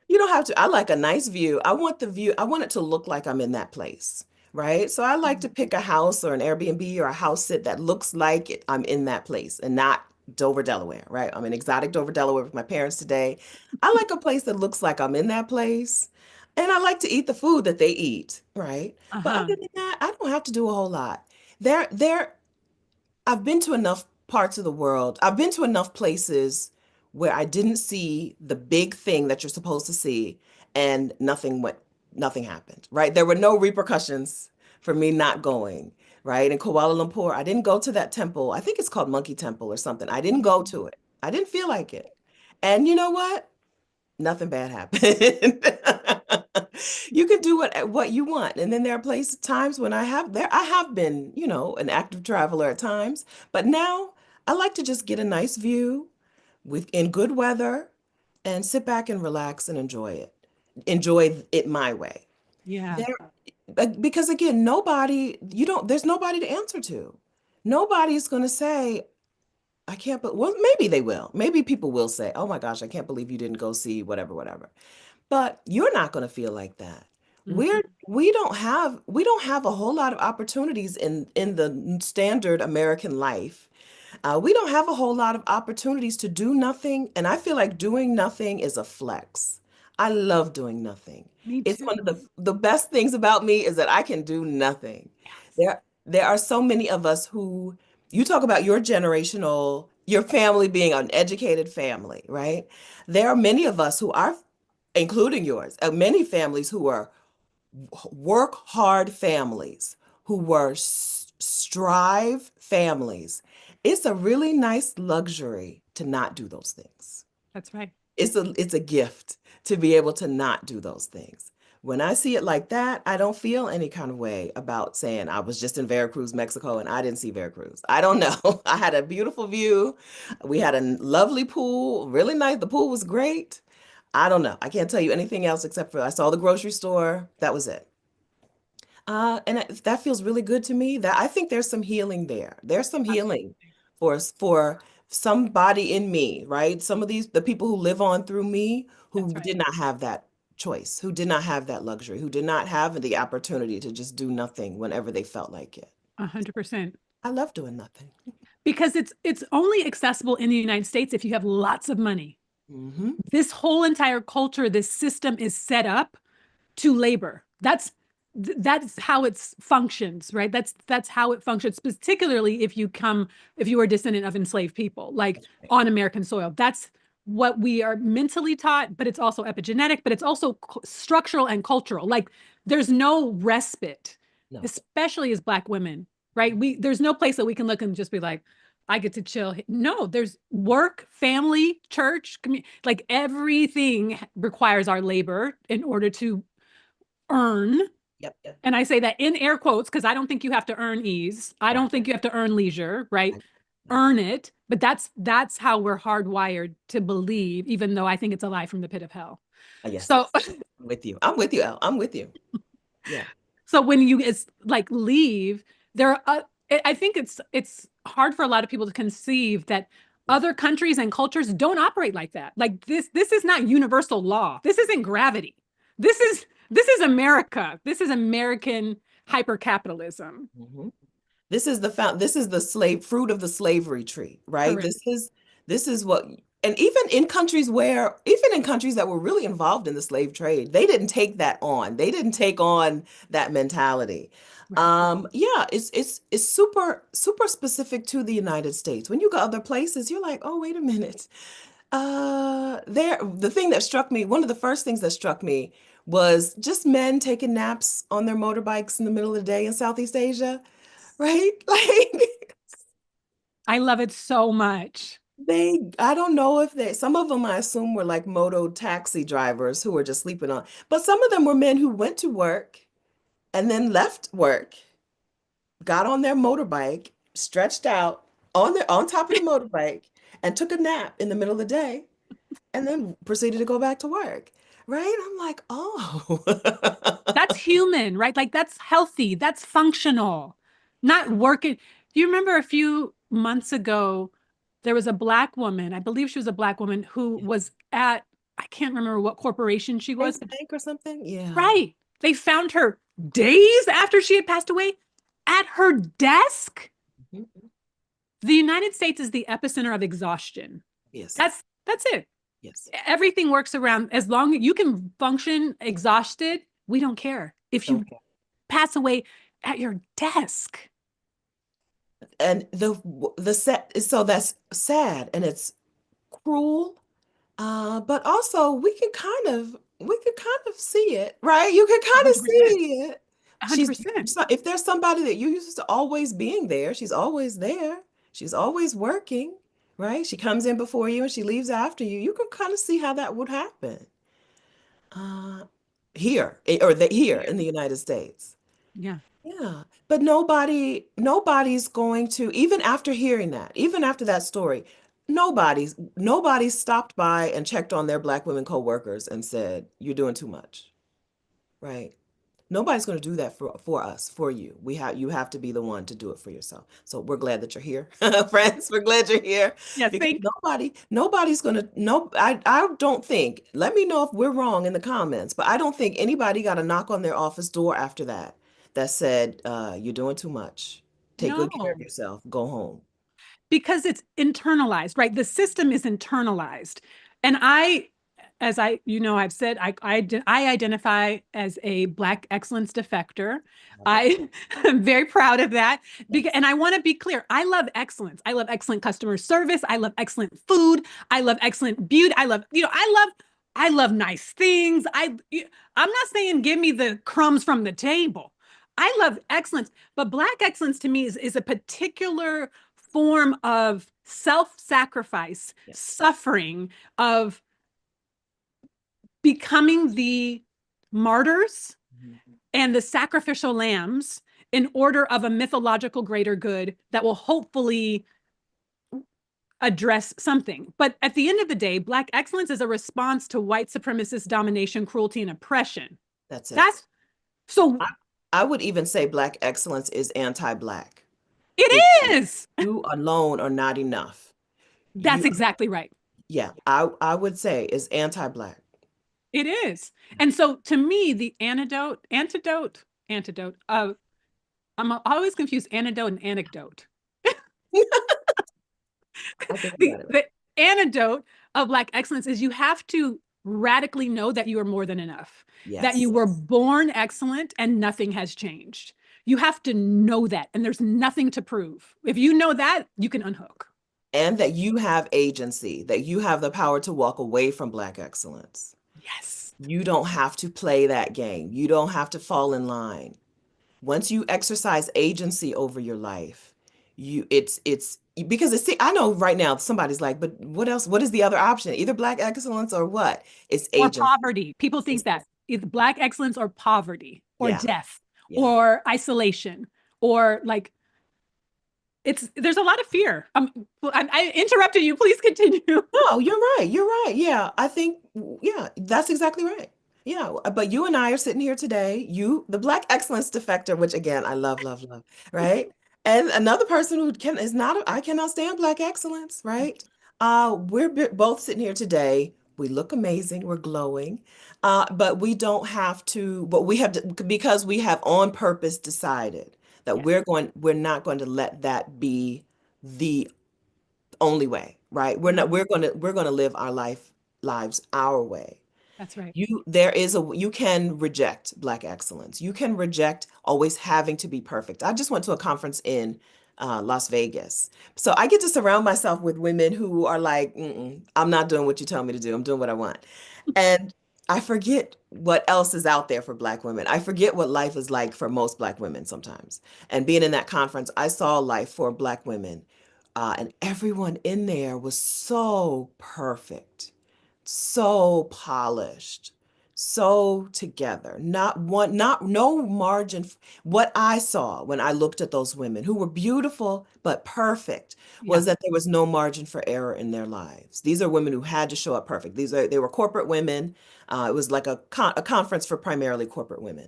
You don't have to. I like a nice view. I want the view, I want it to look like I'm in that place, right? So I like to pick a house or an Airbnb or a house sit that looks like I'm in that place and not Dover, Delaware, right? I'm in exotic Dover, Delaware with my parents today. I like a place that looks like I'm in that place. And I like to eat the food that they eat, right? But Uh-huh. other than that, I don't have to do a whole lot. There I've been to enough parts of the world. I've been to enough places where I didn't see the big thing that you're supposed to see and nothing happened, right? There were no repercussions for me not going, right? In Kuala Lumpur, I didn't go to that temple. I think it's called Monkey Temple or something. I didn't go to it. I didn't feel like it. And you know what? Nothing bad happened. You can do what you want. And then there are places times when I have been, an active traveler at times, but now I like to just get a nice view in good weather and sit back and relax and enjoy it. Enjoy it my way. Yeah. There because again, there's nobody to answer to. Nobody's going to say, I can't, but well, maybe they will. Maybe people will say, "Oh my gosh, I can't believe you didn't go see whatever, whatever." But you're not going to feel like that. Mhm. We don't have a whole lot of opportunities in the standard American life. We don't have a whole lot of opportunities to do nothing, and I feel like doing nothing is a flex. I love doing nothing. Me It's one of too. the best things about me is that I can do nothing. Yes. There are so many of us who you talk about your family being an educated family, right? There are many of us who are, including yours, many families who are work hard families, who were strive families. It's a really nice luxury to not do those things. That's right. It's a gift to be able to not do those things. When I see it like that, I don't feel any kind of way about saying I was just in Veracruz, Mexico, and I didn't see Veracruz. I don't know. I had a beautiful view. We had a lovely pool, really nice. The pool was great. I don't know. I can't tell you anything else except for I saw the grocery store. That was it. That feels really good to me. That I think there's some healing there. There's some healing Absolutely. for somebody in me, right? Some of the people who live on through me who That's did right. not have that choice, who did not have that luxury, who did not have the opportunity to just do nothing whenever they felt like it. 100%. I love doing nothing. Because it's only accessible in the United States if you have lots of money. Hmm. This whole entire culture, this system is set up to labor. That's how it functions, right? That's how it functions, particularly if you are a descendant of enslaved people, like That's right. on American soil. That's what we are mentally taught, but it's also epigenetic, but it's also structural and cultural. Like there's no respite, No. especially as Black women, right? There's no place that we can look and just be like, I get to chill. No, there's work, family, church, community, like everything requires our labor in order to earn. Yep, yep. And I say that in air quotes because I don't think you have to earn ease. I Right. don't think you have to earn leisure, right? I, I Earn agree. it. But that's how we're hardwired to believe, even though I think it's a lie from the pit of hell. Yes, So yes. I'm with you. I'm with you, Elle. I'm with you. Yeah. so when you it's like leave, there are I think it's hard for a lot of people to conceive that Yes. other countries and cultures don't operate like that. Like this is not universal law. This isn't gravity. This is America. This is American hyper-capitalism. Hmm. This is the slave fruit of the slavery tree, right? Correct. This is what and even in countries that were really involved in the slave trade, they didn't take that on. They didn't take on that mentality. Right. Yeah, it's super specific to the United States. When you go other places, you're like, oh, wait a minute. The thing that struck me, one of the first things that struck me was just men taking naps on their motorbikes in the middle of the day in Southeast Asia, right? Like I love it so much. I don't know if some of them I assume were like moto taxi drivers who were just sleeping on, but some of them were men who went to work and then left work, got on their motorbike, stretched out on top of the motorbike, and took a nap in the middle of the day, and then proceeded to go back to work. Right? I'm like, oh. That's human, right? Like that's healthy, that's functional, not working. Do you remember a few months ago, there was a Black woman, I believe she was a Black woman who was at, I can't remember what corporation she was, Chase but Bank or something? Yeah. right. They found her days after she had passed away at her desk. Mhm. The United States is the epicenter of exhaustion. Yes. That's it. Yes. Everything works around as long as you can function exhausted, we don't care. If Don't you care. pass away at your desk. And the set so that's sad and it's cruel. But also we can kind of see it, right? You can kind of 100%. see it. She's 100%. if there's somebody that you used to always being there, she's always there. She's always working, right? She comes in before you and she leaves after you. You can kind of see how that would happen. Uh, here Yeah. in the United States. Yeah. Yeah, but nobody's going to, even after hearing that, even after that story, nobody stopped by and checked on their Black women co-workers and said, "You're doing too much," right? Nobody's going to do that for us, for you. You have to be the one to do it for yourself. So we're glad that you're here, friends. We're glad you're here Yes. because nobody's going to, no, I don't think, let me know if we're wrong in the comments, but I don't think anybody got a knock on their office door after that said, you're doing too much. Take good care of No, yourself. Go home. because it's internalized, right? The system is internalized. And as I've said, I identify as a Black excellence defector. Love it. I am very proud of that because, Yes. and I want to be clear. I love excellence. I love excellent customer service. I love excellent food. I love excellent beauty. I love nice things. I'm not saying give me the crumbs from the table. I love excellence, but Black excellence to me is a particular form of self-sacrifice, Yes. suffering, of becoming the martyrs Mhm. and the sacrificial lambs in order of a mythological greater good that will hopefully address something. But at the end of the day, Black excellence is a response to white supremacist domination, cruelty, and oppression. That's it. That's so I, I would even say Black excellence is anti-Black. it It, is. you alone are not enough. That's You, exactly right. yeah, I would say is anti-Black. It is. And so to me, the antidote, I'm always confused antidote and anecdote. I think you the got it right. the antidote of Black excellence is you have to radically know that you are more than enough, that you Yes. were born excellent and nothing has changed. You have to know that, and there's nothing to prove. If you know that, you can unhook. And that you have agency, that you have the power to walk away from Black excellence. Yes, You don't have to play that game. You don't have to fall in line. Once you exercise agency over your life, it's because it's, see, I know right now somebody's like, but what else? What is the other option? Either Black excellence or what? It's or agency. poverty. People think that either Black excellence or poverty or Yeah, death yeah. or isolation or like there's a lot of fear. I interrupted you. Please continue. No, you're right. You're right. Yeah, I think, yeah, that's exactly right. Yeah, but you and I are sitting here today. You, the Black excellence defector, which again, I love, love, love, right? And another person who can is not, I cannot stand Black excellence, right? Both sitting here today. We look amazing. We're glowing. But we don't have to, but we have to, because we have on purpose decided that Yes, we're not going to let that be the only way, right? no, We're gonna live our lives our way. that's right. You can reject Black excellence. You can reject always having to be perfect. I just went to a conference in Las Vegas. So I get to surround myself with women who are like, mm-mm, I'm not doing what you tell me to do. I'm doing what I want. And I forget what else is out there for Black women. I forget what life is like for most Black women sometimes. And being in that conference, I saw life for Black women. And everyone in there was so perfect, so polished, so together. Not one, not no margin. What I saw when I looked at those women who were beautiful but perfect Yeah, was that there was no margin for error in their lives. These are women who had to show up perfect. They were corporate women. It was like a conference for primarily corporate women.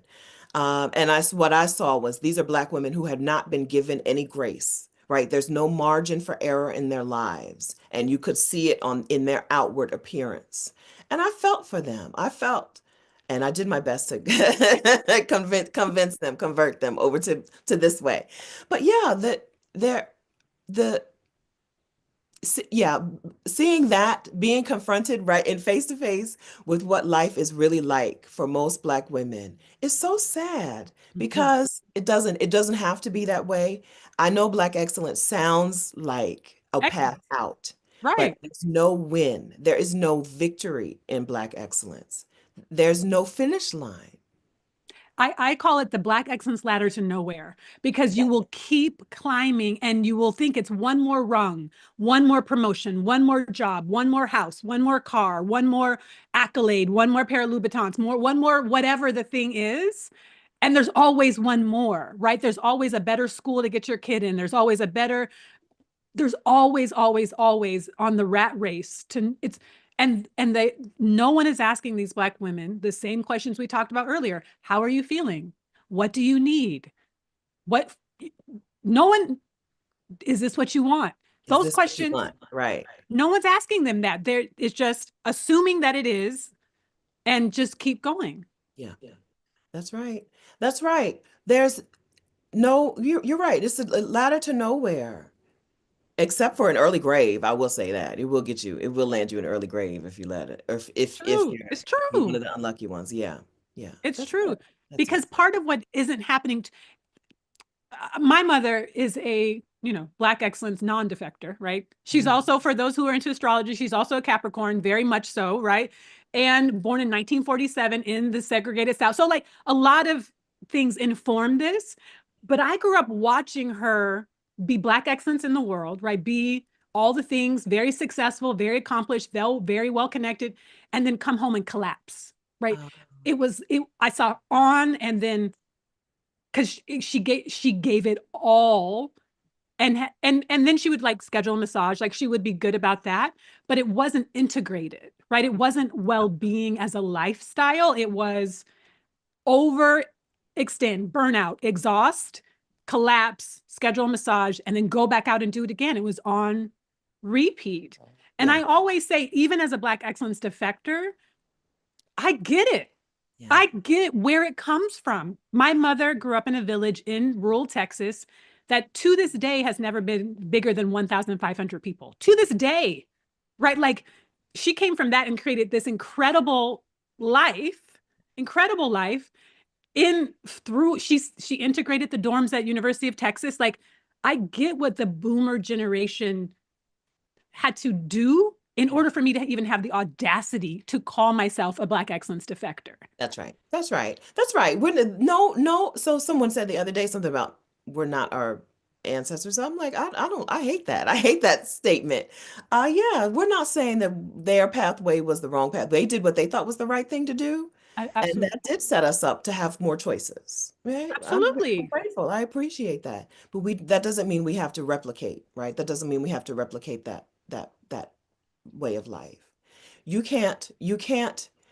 What I saw was these are Black women who had not been given any grace, right? There's no margin for error in their lives, and you could see it in their outward appearance. And I felt for them. And I did my best to convince them, convert them over to this way. But yeah, the yeah, seeing that, being confronted right in face to face with what life is really like for most Black women is so sad mhm. because it doesn't have to be that way. I know Black excellence sounds like a path Excellent. out, but Right. there's no win. There is no victory in Black excellence. There's no finish line. I call it the Black excellence ladder to nowhere because you Yeah. will keep climbing and you will think it's one more rung, one more promotion, one more job, one more house, one more car, one more accolade, one more pair of Louboutins, one more whatever the thing is. And there's always one more, right? There's always a better school to get your kid in. There's always on the rat race to it's and they no one is asking these Black women the same questions we talked about earlier. How are you feeling? What do you need? What no one is this what you want? Is Those this what you questions, want? Right. no one's asking them that. There is just assuming that it is and just keep going. Yeah. That's right. That's right. You're right. It's a ladder to nowhere. Except for an early grave, I will say that it will get you. It will land you in an early grave if you let it, or if True. It's you're one true. of the unlucky ones. Yeah, yeah, It's that's true. right. That's Because right. part of what isn't happening my mother is a, Black excellence non-defector, right? She's Mhm. also, for those who are into astrology, she's also a Capricorn, very much so, right? And born in 1947 in the segregated South. So like a lot of things inform this, but I grew up watching her be Black excellence in the world, right? Be all the things, very successful, very accomplished, very well connected, and then come home and collapse, right? Uh, I saw on and then because she gave it all and then she would like schedule a massage, like she would be good about that, but it wasn't integrated, right? It wasn't well-being as a lifestyle. It was overextend, burnout, exhaust, collapse, schedule a massage, and then go back out and do it again. It was on repeat. And yeah, I always say, even as a Black excellence defector, I get it. yeah. I get where it comes from. My mother grew up in a village in rural Texas that to this day has never been bigger than 1,500 people. To this day, right? Like she came from that and created this life, incredible life in through she integrated the dorms at University of Texas. Like I get what the boomer generation had to do in Yeah. order for me to even have the audacity to call myself a Black excellence defector. That's right. That's right. That's right. No, no. So someone said the other day something about we're not our ancestors. I'm like, I don't, I hate that. I hate that statement. Yeah, we're not saying that their pathway was the wrong path. They did what they thought was the right thing to do. And Absolutely. that did set us up to have more choices. Right? I'm Absolutely. grateful. I appreciate that. But that doesn't mean we have to replicate, right? That doesn't mean we have to replicate that way of life. You can't,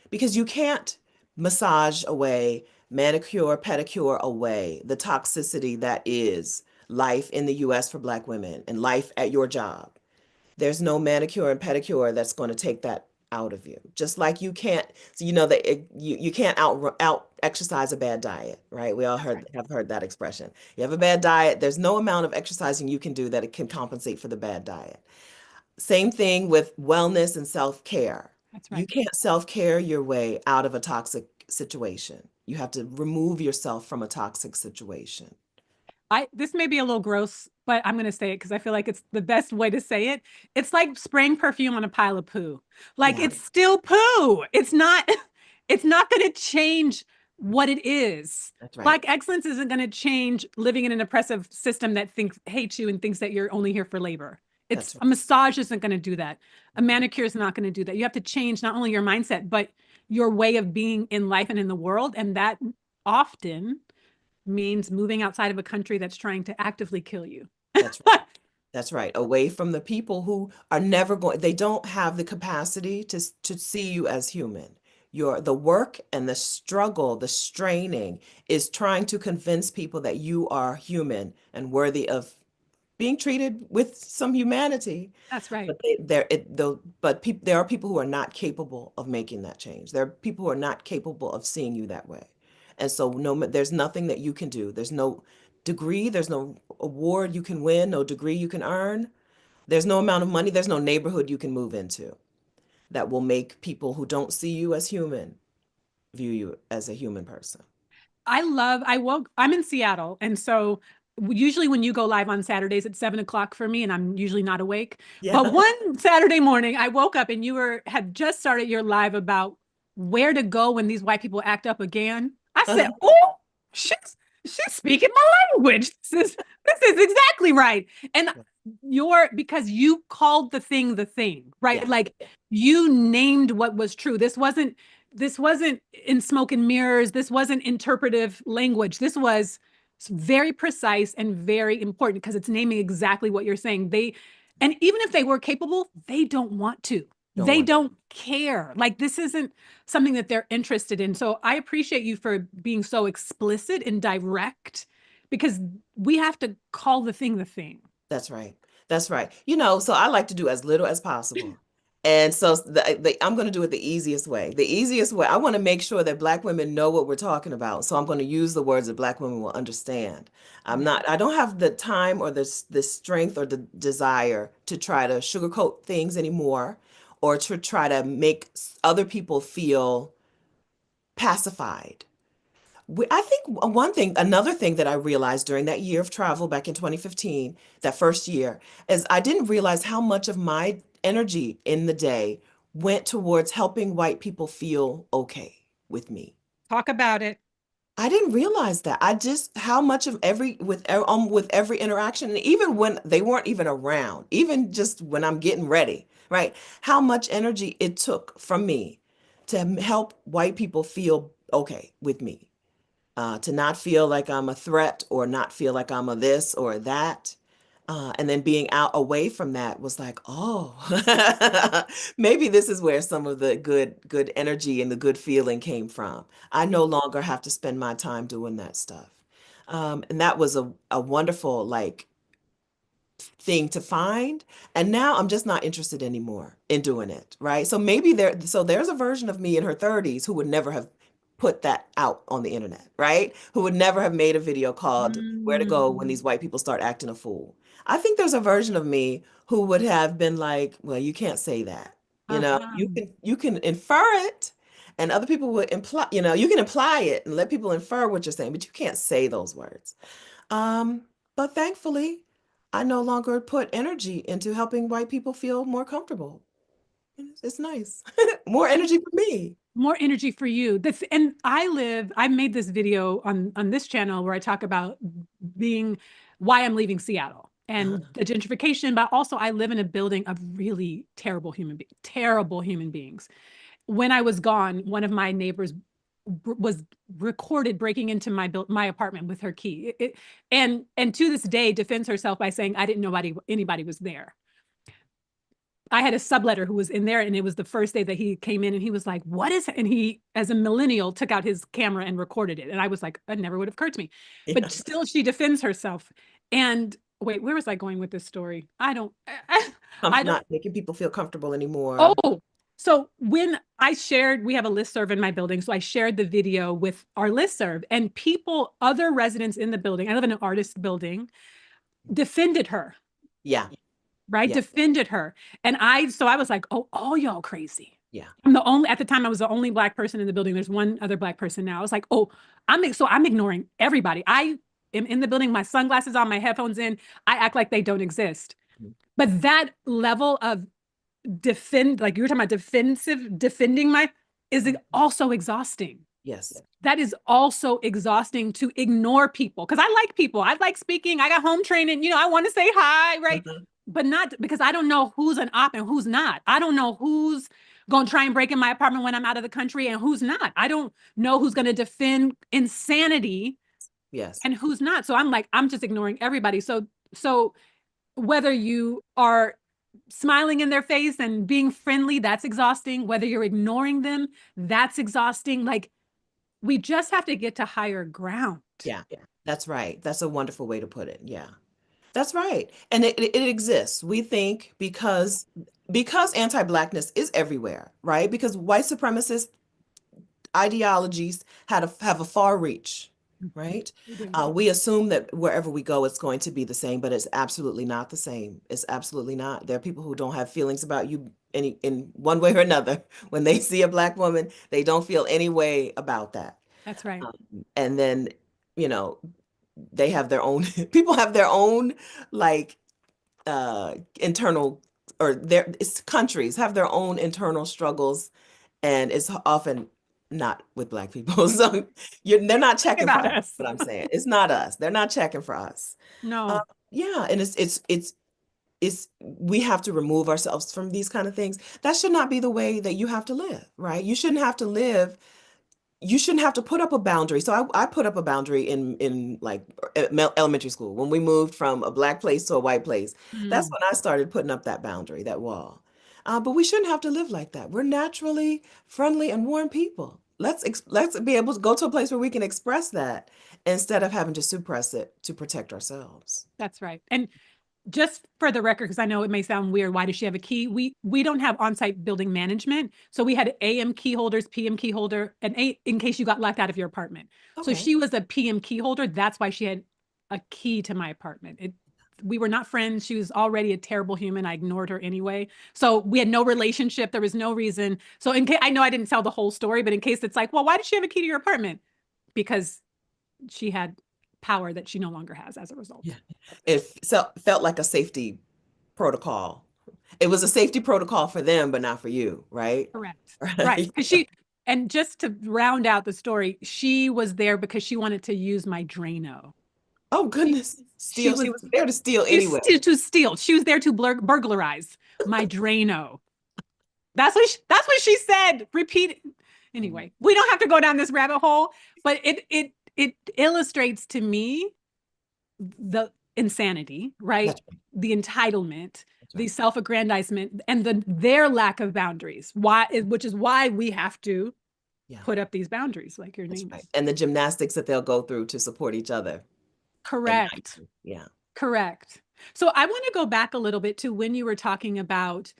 because you can't massage away, manicure, pedicure away the toxicity that is life in the US for Black women and life at your job. There's no manicure and pedicure that's going to take that out of you. Just like you can't, so that you can't out exercise a bad diet, right? We all That's right. have heard that expression. You have a bad diet, there's no amount of exercising you can do that it can compensate for the bad diet. Same thing with wellness and self-care. That's You right. can't self-care your way out of a toxic situation. You have to remove yourself from a toxic situation. This may be a little gross, but I'm gonna say it because I feel like it's the best way to say it. It's like spraying perfume on a pile of poo. Like Yeah, it's still poo. It's not, it's not gonna change what it is. that's right. Black excellence isn't gonna change living in an oppressive system that thinks hates you and thinks that you're only here for labor. That's It's right. a massage isn't gonna do that. A manicure is not gonna do that. You have to change not only your mindset, but your way of being in life and in the world. And that often means moving outside of a country that's trying to actively kill you. That's right. That's right. Away from the people who are never going, they don't have the capacity to see you as human. The work and the struggle, the straining is trying to convince people that you are human and worthy of being treated with some humanity. That's right. But they, there, it, though, but peop there are people who are not capable of making that change. There are people who are not capable of seeing you that way. And so there's nothing that you can do. There's no degree, there's no award you can win, no degree you can earn. There's no amount of money, there's no neighborhood you can move into that will make people who don't see you as human view you as a human person. I'm in Seattle. And so usually when you go live on Saturdays at 7 o'clock for me, and I'm usually not awake. Yeah. But one Saturday morning, I woke up and had just started your live about where to go when these white people act up again. I said, oh, she's speaking my language. This is exactly right. And because you called the thing, right? Yeah. Like you named what was true. This wasn't in smoke and mirrors. This wasn't interpretive language. This was very precise and very important because it's naming exactly what you're saying. And even if they were capable, they don't want to. Don't They want. don't care. Like this isn't something that they're interested in. So I appreciate you for being so explicit and direct because we have to call the thing the thing. That's right. That's right. So I like to do as little as possible. And so I'm going to do it the easiest way. The easiest way, I want to make sure that Black women know what we're talking about. So I'm going to use the words that Black women will understand. Yeah. I don't have the time or the strength or the desire to try to sugarcoat things anymore or to try to make other people feel pacified. I think another thing that I realized during that year of travel back in 2015, that first year, is I didn't realize how much of my energy in the day went towards helping white people feel okay with me. Talk about it. I didn't realize that. I just how much of with every interaction, and even when they weren't even around, even just when I'm getting ready, right? How much energy it took from me to help white people feel okay with me, to not feel like I'm a threat or not feel like I'm a this or that. And then being out away from that was like, oh, maybe this is where some of the good energy and the good feeling came from. I no longer have to spend my time doing that stuff. And that was a wonderful like thing to find. And now I'm just not interested anymore in doing it, right? So there's a version of me in her 30s who would never have put that out on the internet, right? Who would never have made a video called Where to Go When Mm. These White People Start Acting a Fool. I think there's a version of me who would have been like, well, you can't say that. Uh-huh. You can infer it and other people would imply, you can imply it and let people infer what you're saying, but you can't say those words. Um, but thankfully, I no longer put energy into helping white people feel more comfortable. It's nice. More And energy for me. more energy for you. And I made this video on this channel where I talk about being why I'm leaving Seattle and Uh-huh. the gentrification, but also I live in a building of really terrible human beings. When I was gone, one of my neighbors was recorded breaking into my apartment with her key. And to this day defends herself by saying I didn't know anybody was there. I had a subletter who was in there, and it was the first day that he came in, and he was like, "What is it?" And he, as a millennial, took out his camera and recorded it. And I was like, "It never would have occurred to me." Yeah. But still, she defends herself. And wait, where was I going with this story? I don't, I don't. Not making people feel comfortable anymore. Oh, so when I shared, we have a listserv in my building, so I shared the video with our listserv, and people, other residents in the building, I live in an artist building, defended her, Yeah. right? Yeah. Defended her. So I was like, oh, all y'all crazy. Yeah. At the time, I was the only Black person in the building. There's one other Black person now. I was like, oh, I'm ignoring everybody. I am in the building, my sunglasses on, my headphones in. I act like they don't exist. But that level of like you were talking about defending is also exhausting. Yes. That is also exhausting to ignore people because I like people. I like speaking. I got home training. I want to say hi, right? Mhm. But not because I don't know who's an op and who's not. I don't know who's going to try and break in my apartment when I'm out of the country and who's not. I don't know who's going to defend insanity Yes. and who's not. So I'm just ignoring everybody. So whether you are smiling in their face and being friendly, that's exhausting. Whether you're ignoring them, that's exhausting. Like we just have to get to higher ground. Yeah. That's right. That's a wonderful way to put it. Yeah. That's right. And it exists. We think because anti-Blackness is everywhere, right? Because white supremacist ideologies have a far reach, right? We do. We assume that wherever we go, it's going to be the same, but it's absolutely not the same. It's absolutely not. There are people who don't have feelings about you in one way or another. When they see a Black woman, they don't feel any way about that. That's right. And then, you know, they have their own, people have their own like internal or countries have their own internal struggles, and it's often not with Black people. So they're not checking for About us. us. What I'm saying, it's not us. They're not checking for us. Uh, No, yeah, and it's we have to remove ourselves from these kind of things. That should not be the way that you have to live, right? You shouldn't have to put up a boundary. So I put up a boundary in like elementary school when we moved from a Black place to a white place. That's mm, when I started putting up that boundary, that wall. But we shouldn't have to live like that. We're naturally friendly and warm people. Let's be able to go to a place where we can express that instead of having to suppress it to protect ourselves. that's right. And just for the record, because I know it may sound weird, why does she have a key? We don't have on-site building management. So we had AM key holders, PM key holder, and A in case you got locked out of your apartment. So Okay. she was a PM key holder. That's why she had a key to my apartment. We were not friends. She was already a terrible human. I ignored her anyway. So we had no relationship. There was no reason. So in case, I know I didn't tell the whole story, but in case it's like, well, why did she have a key to your apartment? Because she had power that she no longer has as a Yeah. result. Felt like a safety protocol. It was a safety protocol for them, but not for you, right? Correct. Right. Right. Because and just to round out the story, she was there because she wanted to use my Drano. Oh She, goodness. she Steal. She was, was there to steal she's anyway. to steal. She was there to burglarize my Drano. That's what she said. Repeat. Mm. Anyway, we don't have to go down this rabbit hole, but it illustrates to me the insanity, right? That's right. The entitlement, That's the right. self-aggrandizement, and their lack of boundaries. Which is why we have to Yeah, put up these boundaries, like your that's name right. is. And the gymnastics that they'll go through to support each other and not Correct. you. Yeah. Correct. So I want to go back a little bit to when you were talking about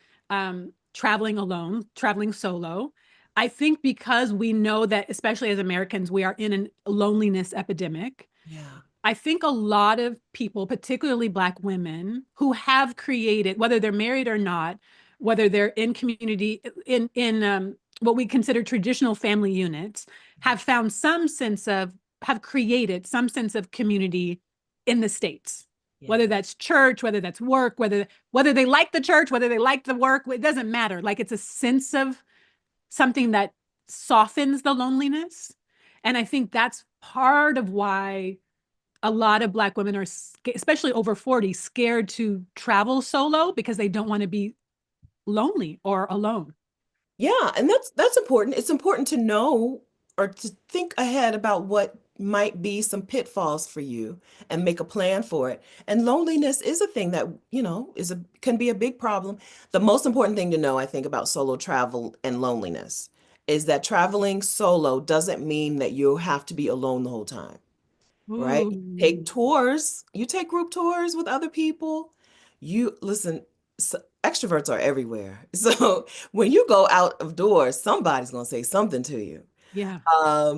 traveling alone, traveling solo. I think because we know that, especially as Americans, we are in a loneliness epidemic. Yeah. I think a lot of people, particularly Black women, who have created, whether they're married or not, whether they're in community, in what we consider traditional family units, have found some sense of, have created some sense of community in the States. Yeah. Whether that's church, whether that's work, whether they like the church, whether they like the work, it doesn't matter. Like it's a sense of something that softens the loneliness. And I think that's part of why a lot of Black women are, especially over 40, scared to travel solo because they don't want to be lonely or alone. Yeah, and that's important. It's important to know or to think ahead about what might be some pitfalls for you and make a plan for it. And loneliness is a thing that, is a can be a big problem. The most important thing to know, I think, about solo travel and loneliness is that traveling solo doesn't mean that you have to be alone the whole time, right? Take Ooh, tours, you take group tours with other people. You listen, extroverts are everywhere. So when you go out of doors, somebody's going to say something to you. yeah.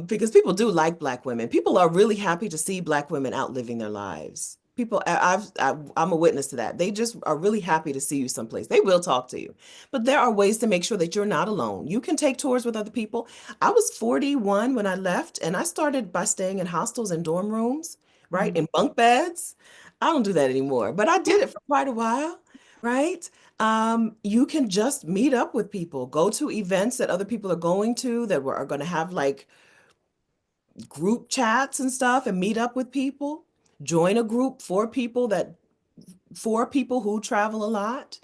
Because people do like Black women. People are really happy to see Black women out living their lives. People, I'm a witness to that. They just are really happy to see you someplace. They will talk to you, but there are ways to make sure that you're not alone. You can take tours with other people. I was 41 when I left, and I started by staying in hostels and dorm rooms, right, Mm. in bunk beds. I don't do that anymore, but I did it for quite a while, right? You can just meet up with people, go to events that other people are going to that are going to have like group chats and stuff and meet up with people. Join a group for people who travel a lot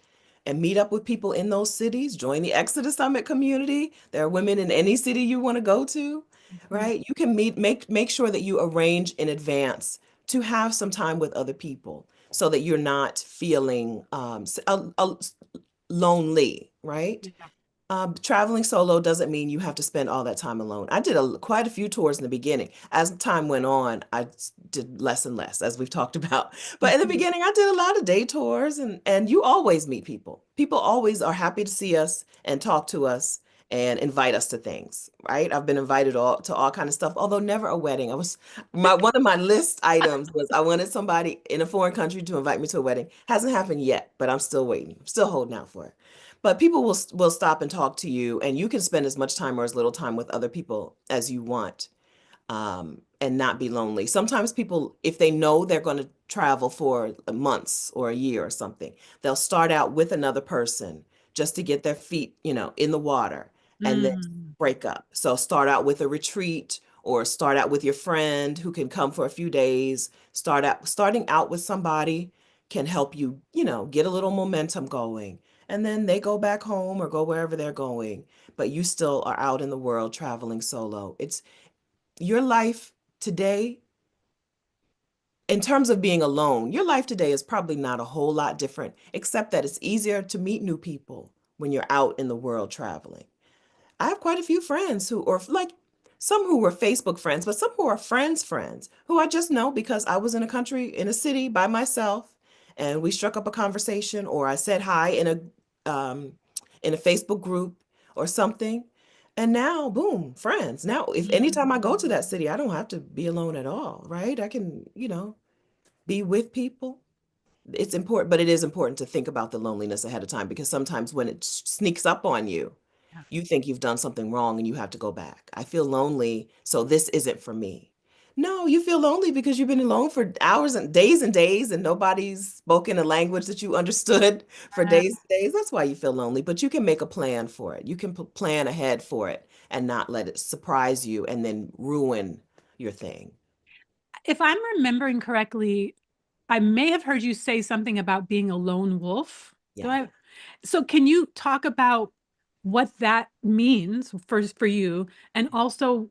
and meet up with people in those cities. Join the Exodus Summit community. There are women in any city you want to go to, Mhm. right? You can make sure that you arrange in advance to have some time with other people so that you're not feeling lonely, right? Yeah. Traveling solo doesn't mean you have to spend all that time alone. I did quite a few tours in the beginning. As time went on, I did less and less, as we've talked about. But in the Mhm. beginning, I did a lot of day tours, and you always meet people. People always are happy to see us and talk to us and invite us to things, right? I've been invited to all kind of stuff, although never a wedding. I was my one of my list items was I wanted somebody in a foreign country to invite me to a wedding. Hasn't happened yet, but I'm still waiting. I'm still holding out for it. But people will stop and talk to you, and you can spend as much time or as little time with other people as you want, and not be lonely. Sometimes people, if they know they're going to travel for months or a year or something, they'll start out with another person just to get their feet, in the water, and then Mm. break up. So start out with a retreat or start out with your friend who can come for a few days. Starting out with somebody can help you, get a little momentum going. And then they go back home or go wherever they're going, but you still are out in the world traveling solo. It's your life today, in terms of being alone, your life today is probably not a whole lot different, except that it's easier to meet new people when you're out in the world traveling. I have quite a few friends who, or like some who were Facebook friends, but some who are friends, who I just know because I was in a country, in a city by myself, and we struck up a conversation, or I said hi in a Facebook group or something. And now, boom, friends. Now, if anytime I go to that city, I don't have to be alone at all, right? I can, be with people. It's important, but it is important to think about the loneliness ahead of time, because sometimes when it sneaks up on you, Yeah. you think you've done something wrong and you have to go back. I feel lonely, so this isn't for me. No, you feel lonely because you've been alone for hours and days, and nobody's spoken a language that you understood for days and days. That's why you feel lonely, but you can make a plan for it. You can plan ahead for it and not let it surprise you and then ruin your thing. If I'm remembering correctly, I may have heard you say something about being a lone wolf. Do Yeah. I? So can you talk about what that means for you, and also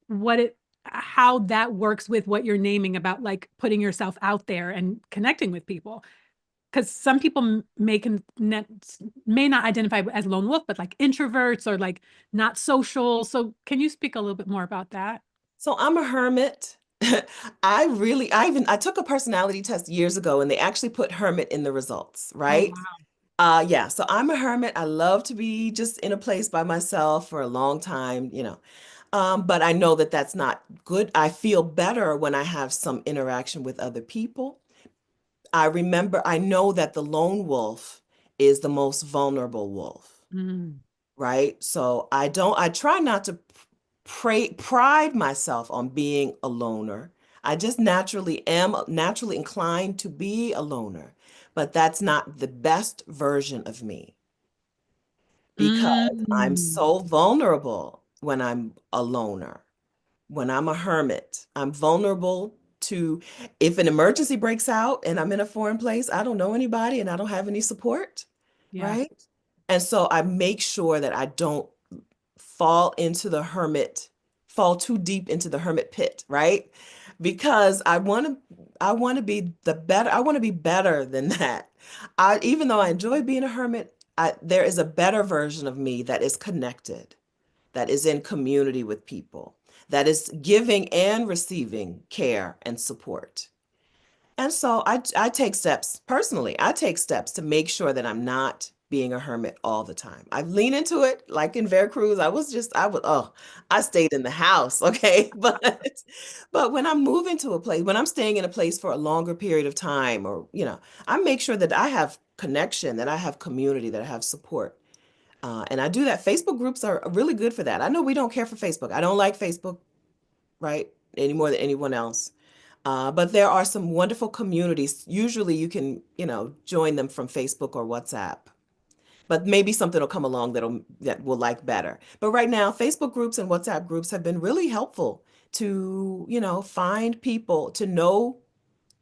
what it how that works with what you're naming about like putting yourself out there and connecting with people? Because some people may not identify as lone wolf, but like introverts or like not social. So can you speak a little bit more about that? So I'm a hermit. I took a personality test years ago, and they actually put hermit in the results, Oh, right? wow. Yeah, so I'm a hermit. I love to be just in a place by myself for a long time. But I know that that's not good. I feel better when I have some interaction with other people. I know that the lone wolf is the most vulnerable wolf, Mm, right? So I try not to pride myself on being a loner. I just naturally inclined to be a loner, but that's not the best version of me, because I'm mm, so vulnerable when I'm a loner. When I'm a hermit, I'm vulnerable to, if an emergency breaks out and I'm in a foreign place, I don't know anybody and I don't have any support, yeah. right? And so I make sure that I don't fall into fall too deep into the hermit pit, right? Because I want to be I want to be better than that. Even though I enjoy being a hermit, there is a better version of me that is connected, that is in community with people, that is giving and receiving care and support. And so I take steps personally. I take steps to make sure that I'm not being a hermit all the time. I lean into it, like in Veracruz. I stayed in the house, okay? But when I'm moving to a place, when I'm staying in a place for a longer period of time, or I make sure that I have connection, that I have community, that I have support. And I do that. Facebook groups are really good for that. I know we don't care for Facebook. I don't like Facebook, right? Any more than anyone else. But there are some wonderful communities. Usually you can, join them from Facebook or WhatsApp. But maybe something will come along that will like better. But right now, Facebook groups and WhatsApp groups have been really helpful to, find people, to know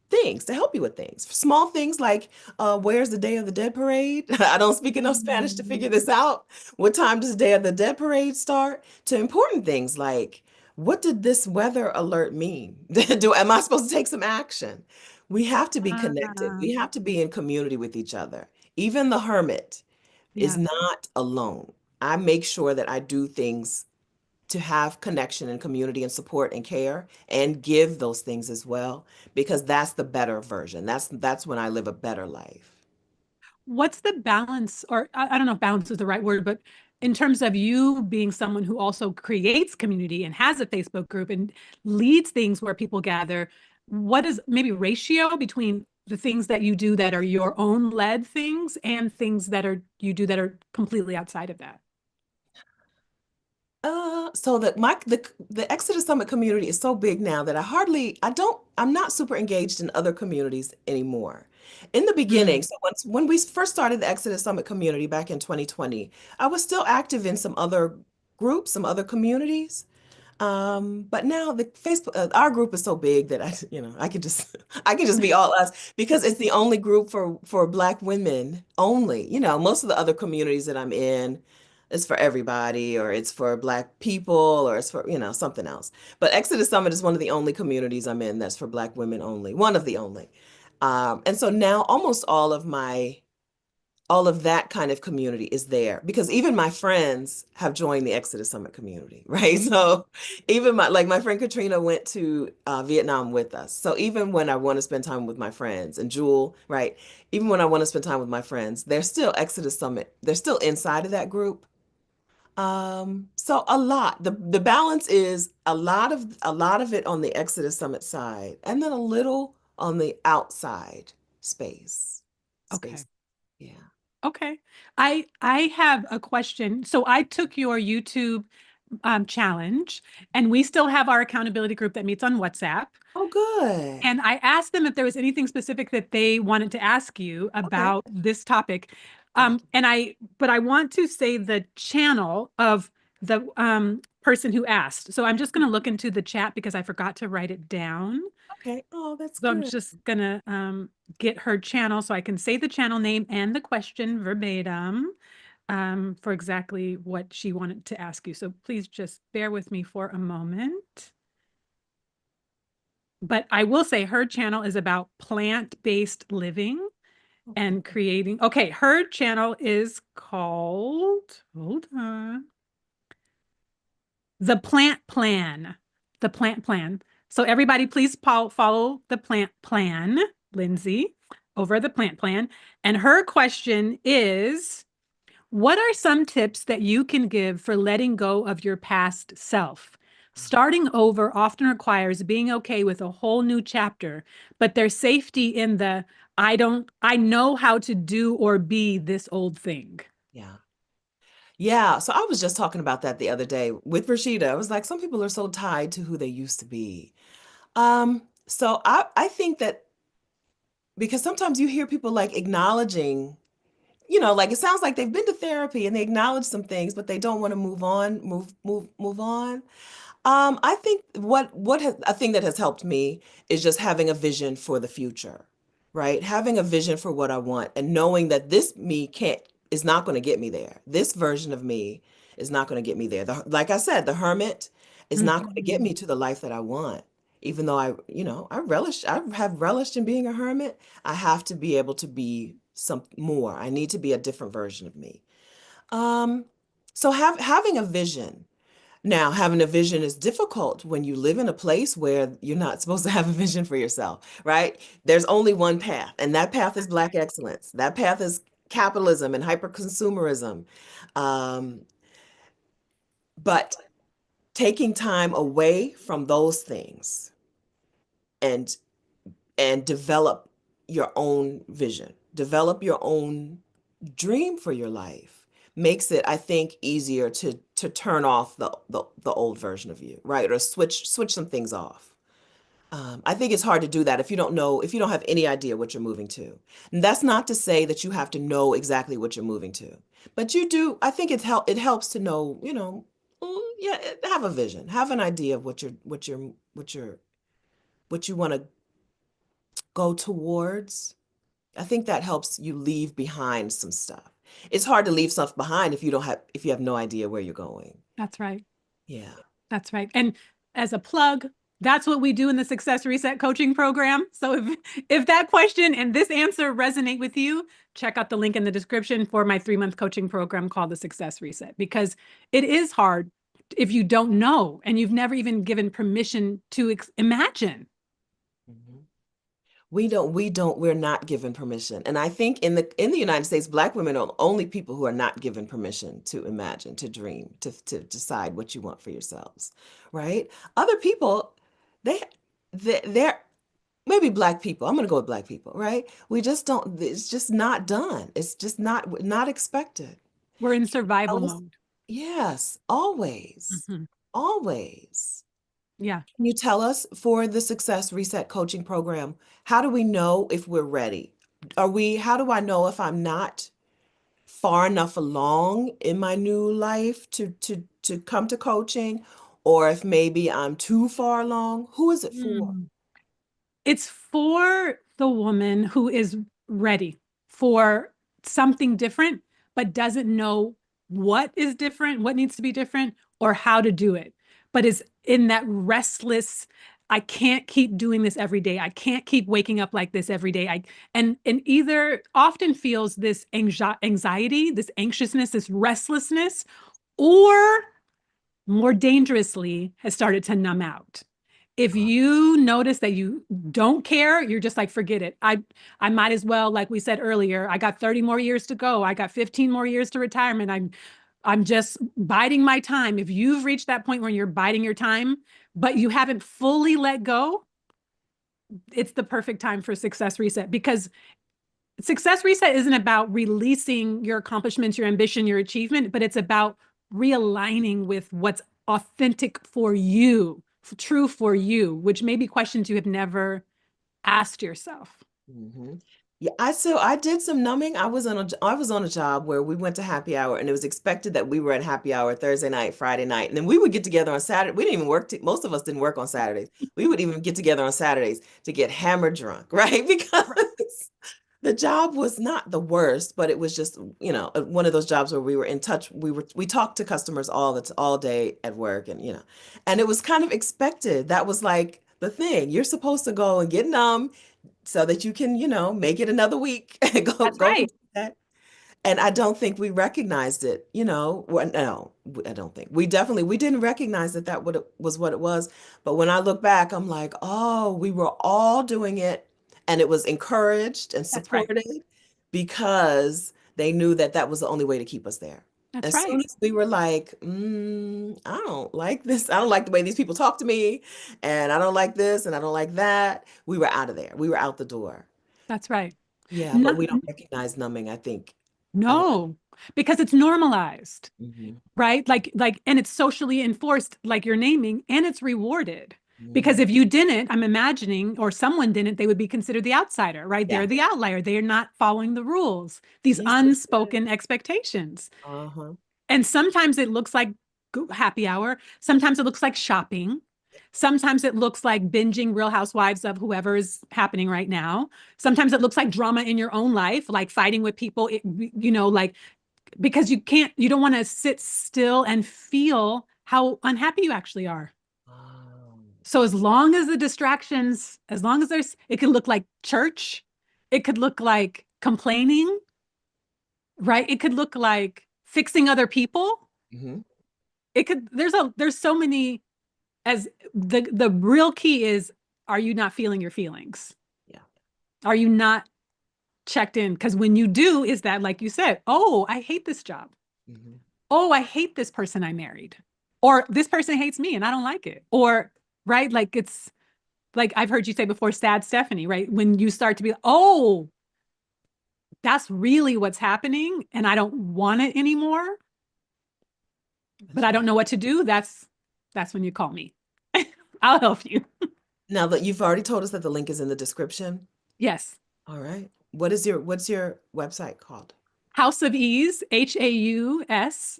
things, to help you with things. Small things like, where's the Day of the Dead parade? I don't speak enough Spanish to figure this out. What time does the Day of the Dead parade start? To important things like, what did this weather alert mean? Am I supposed to take some action? We have to be connected. Ah, We have to be in community with each other. Even the hermit is yes. not alone. I make sure that I do things to have connection and community and support and care, and give those things as well, because that's the better version. That's when I live a better life. What's the balance, or I don't know if balance is the right word, but in terms of you being someone who also creates community and has a Facebook group and leads things where people gather, what is maybe ratio between the things that you do that are your own led things and things that are you do that are completely outside of that? So the Exodus Summit community is so big now that I'm not super engaged in other communities anymore. In the beginning, Mm, so when we first started the Exodus Summit community back in 2020, I was still active in some other groups, some other communities. But now the Facebook, our group is so big that I can just, I can just be all us, because it's the only group for Black women only. Most of the other communities that I'm in is for everybody, or it's for Black people, or it's for, something else. But Exodus Summit is one of the only communities I'm in that's for Black women only, one of the only. And so now almost all of my all of that kind of community is there because even my friends have joined the Exodus Summit community, right? So even my friend Katrina went to Vietnam with us. So even when I want to spend time with my friends and Jewel, right? Even when I want to spend time with my friends, they're still Exodus Summit. They're still inside of that group. So a lot. The balance is a lot of it on the Exodus Summit side, and then a little on the outside space. Okay. Space. Yeah. Okay. I have a question. So I took your YouTube challenge, and we still have our accountability group that meets on WhatsApp. Oh, good. And I asked them if there was anything specific that they wanted to ask you Okay. about this topic. Yeah. But I want to say the channel of the person who asked. So I'm just going to look into the chat because I forgot to write it down. Okay. Oh, that's So I'm good. just gonna get her channel so I can say the channel name and the question verbatim for exactly what she wanted to ask you. So please just bear with me for a moment. But I will say her channel is about plant-based living Okay. and creating. Okay, her channel is called, hold on, The Plant Plan. The Plant Plan. So everybody please follow The Plant Plan, Lindsay, over The Plant Plan. And her question is, what are some tips that you can give for letting go of your past self? Starting over often requires being okay with a whole new chapter, but there's safety in the I know how to do or be this old thing. Yeah. Yeah. So I was just talking about that the other day with Rashida. I was like, some people are so tied to who they used to be. So I think that because sometimes you hear people like acknowledging, like it sounds like they've been to therapy and they acknowledge some things, but they don't want to move on, move on. I think what has, a thing that has helped me is just having a vision for the future, right? Having a vision for what I want and knowing that this me can't is not going to get me there. This version of me is not going to get me there. Like I said, the hermit is not going to get Mhm. me to the life that I want. Even though I have relished in being a hermit, I have to be able to be some more. I need to be a different version of me. Um, so having a vision. Now, having a vision is difficult when you live in a place where you're not supposed to have a vision for yourself, right? There's only one path, and that path is Black excellence. That path is capitalism and hyperconsumerism. Um, but taking time away from those things and develop your own vision, develop your own dream for your life makes it, I think, easier to turn off the old version of you, right? Or switch some things off. I think it's hard to do that if you don't have any idea what you're moving to. And that's not to say that you have to know exactly what you're moving to, but you do. I think it helps to know, yeah, have a vision, have an idea of what you want to go towards. I think that helps you leave behind some stuff. It's hard to leave stuff behind if you have no idea where you're going. That's right. Yeah. That's right. And as a plug, that's what we do in the Success Reset coaching program. So if that question and this answer resonate with you, check out the link in the description for my 3-month coaching program called the Success Reset, because it is hard if you don't know and you've never even given permission to imagine. Mhm. We're not given permission. And I think in the United States, Black women are the only people who are not given permission to imagine, to dream, to decide what you want for yourselves, right? Other people, they they're maybe Black people. I'm going to go with Black people, right? We just don't, it's just not done. It's just not expected. We're in survival Tell us- mode. Yes, always. Mhm. Always. Yeah. Can you tell us for the Success Reset coaching program, how do we know if we're ready? How do I know if I'm not far enough along in my new life to come to coaching, or if maybe I'm too far along? Who is it for? Mm. It's for the woman who is ready for something different, but doesn't know what is different, what needs to be different, or how to do it, but is in that restless, I can't keep doing this every day. I can't keep waking up like this every day. And either often feels this anxiety, this anxiousness, this restlessness, or more dangerously has started to numb out. If you notice that you don't care, you're just like, forget it. I might as well, like we said earlier, I got 30 more years to go. I got 15 more years to retirement. I'm just biding my time. If you've reached that point where you're biding your time, but you haven't fully let go, it's the perfect time for Success Reset, because Success Reset isn't about releasing your accomplishments, your ambition, your achievement, but it's about realigning with what's authentic for you, true for you, which may be questions you have never asked yourself. Mm-hmm. Yeah, I did some numbing. I was on a job where we went to happy hour, and it was expected that we were at happy hour Thursday night, Friday night, and then we would get together on Saturday. We didn't even work. Most of us didn't work on Saturdays. We would even get together on Saturdays to get hammered drunk, right? Because the job was not the worst, but it was just, one of those jobs where we were in touch. We talked to customers all day at work, and and it was kind of expected. That was like the thing. You're supposed to go and get numb so that you can, make it another week and That's go right. do that. And I don't think we recognized it, well, no, I don't think we didn't recognize that was what it was. But when I look back, I'm like, oh, we were all doing it, and it was encouraged and That's right. supported because they knew that that was the only way to keep us there. That's As soon right. as we were like, I don't like this. I don't like the way these people talk to me, and I don't like this, and I don't like that. We were out of there. We were out the door. That's right. Yeah, No, but we don't recognize numbing, I think. I don't. no, because it's normalized. Mhm, Right? And it's socially enforced, like you're naming, and it's rewarded. Because mhm. if you didn't, I'm imagining, or someone didn't, they would be considered the outsider, right? Yeah. They're the outlier. They are not following the rules, these He's so good. unspoken expectations. Uh-huh. And sometimes it looks like happy hour. Sometimes it looks like shopping. Sometimes it looks like binging Real Housewives of whoever is happening right now. Sometimes it looks like drama in your own life, like fighting with people, like because you don't want to sit still and feel how unhappy you actually are. Oh. So as long as the distractions, as long as it could look like church, it could look like complaining, right? It could look like fixing other people. Mhm. It could, there's so many, as the real key is, are you not feeling your feelings? Yeah. Are you not checked in? Because when you do, is that, like you said, oh, I hate this job. Mhm. Oh, I hate this person I married. Or this person hates me and I don't like it. Or, right? Like it's like I've heard you say before, sad Stephanie, right? When you start to be, oh, that's really what's happening and I don't want it anymore, but That's I right. don't know what to do. That's when you call me. I'll help you. Now that you've already told us that the link is in the description. Yes. All right. What's your website called? House of Ease, HAUSOFEASE,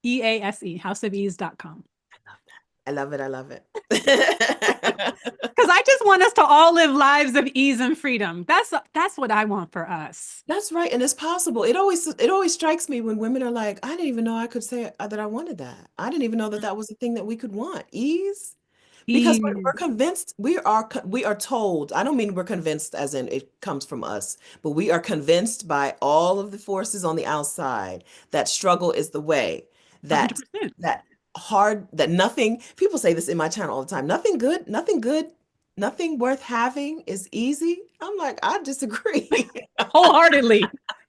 houseofease.com. I love it. I love it. I love it. Because I just want us to all live lives of ease and freedom. That's what I want for us. That's right, and it's possible. It always strikes me when women are like, I didn't even know I could say that I wanted that. I didn't even know that that was a thing that we could want. Ease. Because we're Ease. convinced, we are told, I don't mean we're convinced as in it comes from us, but we are convinced by all of the forces on the outside that struggle is the way, that 100%. that that nothing, people say this in my channel all the time, nothing good, nothing worth having is easy. I'm like, I disagree. Wholeheartedly.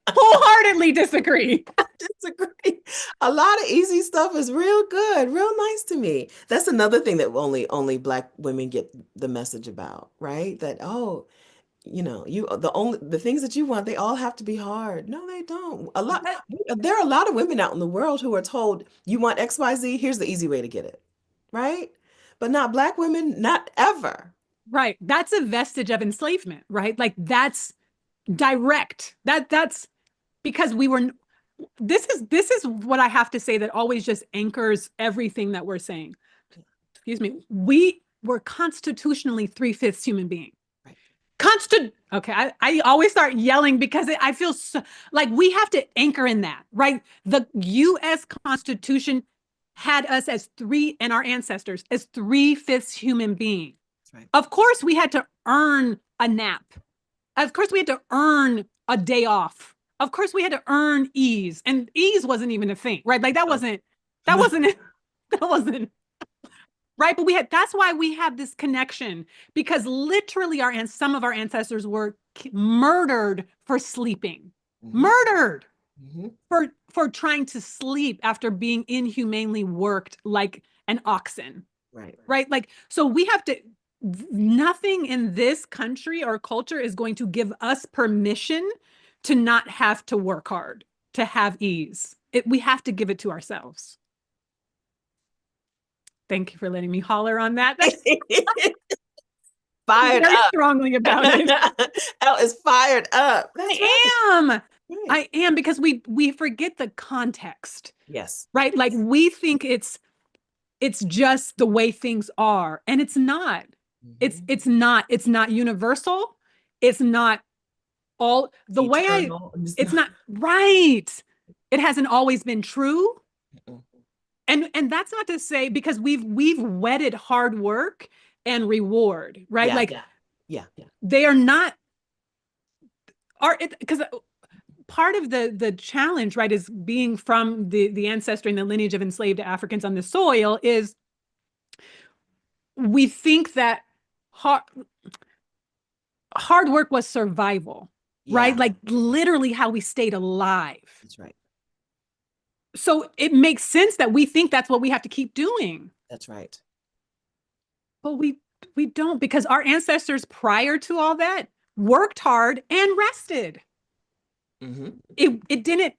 Wholeheartedly disagree. Disagree. A lot of easy stuff is real good, real nice to me. That's another thing that only Black women get the message about, right? That, oh, the things that you want, they all have to be hard. No, they don't. There are a lot of women out in the world who are told, you want XYZ, here's the easy way to get it, right? But not Black women, not ever. Right. That's a vestige of enslavement, right? Like that's direct. That's because this is what I have to say that always just anchors everything that we're saying. Excuse me. We were constitutionally 3/5 human being. Right. Okay, I always start yelling because I feel so, like we have to anchor in that, right? The US Constitution had us as three, and our ancestors as 3/5 human beings. Right. Of course, we had to earn a nap. Of course, we had to earn a day off. Of course, we had to earn ease, and ease wasn't even a thing, right? Like that wasn't, that No. wasn't, that wasn't right. But that's why we have this connection, because literally some of our ancestors were murdered for sleeping, murdered for trying to sleep after being inhumanely worked like an oxen. Right. Like, so we have to, nothing in this country or culture is going to give us permission to not have to work hard, to have ease. We have to give it to ourselves. Thank you for letting me holler on that. Fired very up. strongly about it. Elle is fired up. That's I am, because we forget the context. Yes. Right. Like we think it's just the way things are, and it's not. It's not universal. It's not all the Eternal. it's not right. It hasn't always been true. And that's not to say, because we've wedded hard work and reward, right? They are not because part of the challenge, right, is being from the ancestry and the lineage of enslaved Africans on the soil, is we think that hard work was survival, right? Like literally how we stayed alive. That's right. So it makes sense that we think that's what we have to keep doing. That's right. But we don't, because our ancestors prior to all that worked hard and rested. It didn't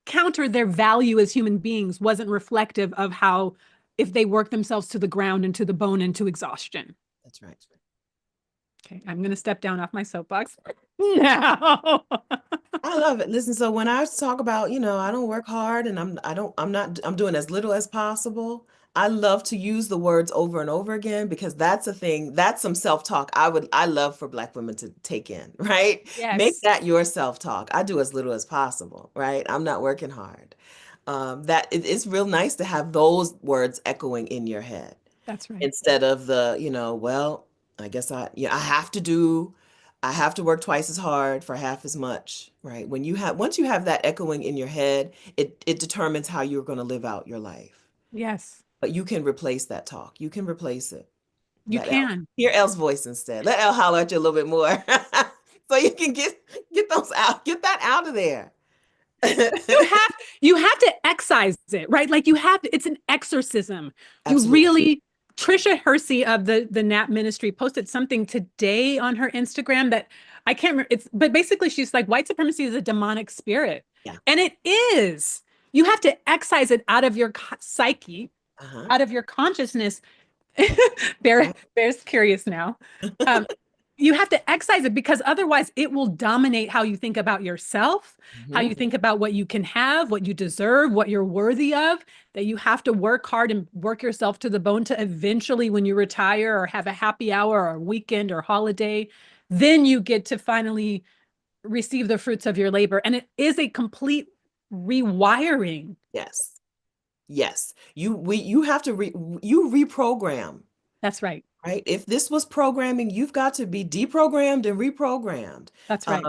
counter their value as human beings, wasn't reflective of how, if they work themselves to the ground and to the bone and to exhaustion. That's right. Okay, I'm going to step down off my soapbox now. I love it. Listen, so when I talk about, I don't work hard and I'm doing as little as possible. I love to use the words over and over again, because that's a thing, that's some self-talk I love for Black women to take in, right? Yes. Make that your self-talk. I do as little as possible, right? I'm not working hard. It's real nice to have those words echoing in your head. That's right. Instead of well, I guess I have to work twice as hard for half as much, right? Once you have that echoing in your head, it determines how you're going to live out your life. Yes. But you can replace that talk. You can replace it. You can. Hear Elle's voice instead. Let Elle holler at you a little bit more. So you can get those out, get that out of there. You have to excise it, right? Like it's an exorcism. Absolutely. You really, Trisha Hersey of the NAP ministry posted something today on her Instagram that I can't remember. But basically she's like, white supremacy is a demonic spirit. Yeah. And it is. You have to excise it out of your psyche, out of your consciousness. Bear's curious now. You have to excise it, because otherwise it will dominate how you think about yourself, how you think about what you can have, what you deserve, what you're worthy of, that you have to work hard and work yourself to the bone to eventually, when you retire or have a happy hour or a weekend or holiday, then you get to finally receive the fruits of your labor. And it is a complete rewiring. Yes. Yes. You have to reprogram. That's right. Right? If this was programming, you've got to be deprogrammed and reprogrammed. That's right.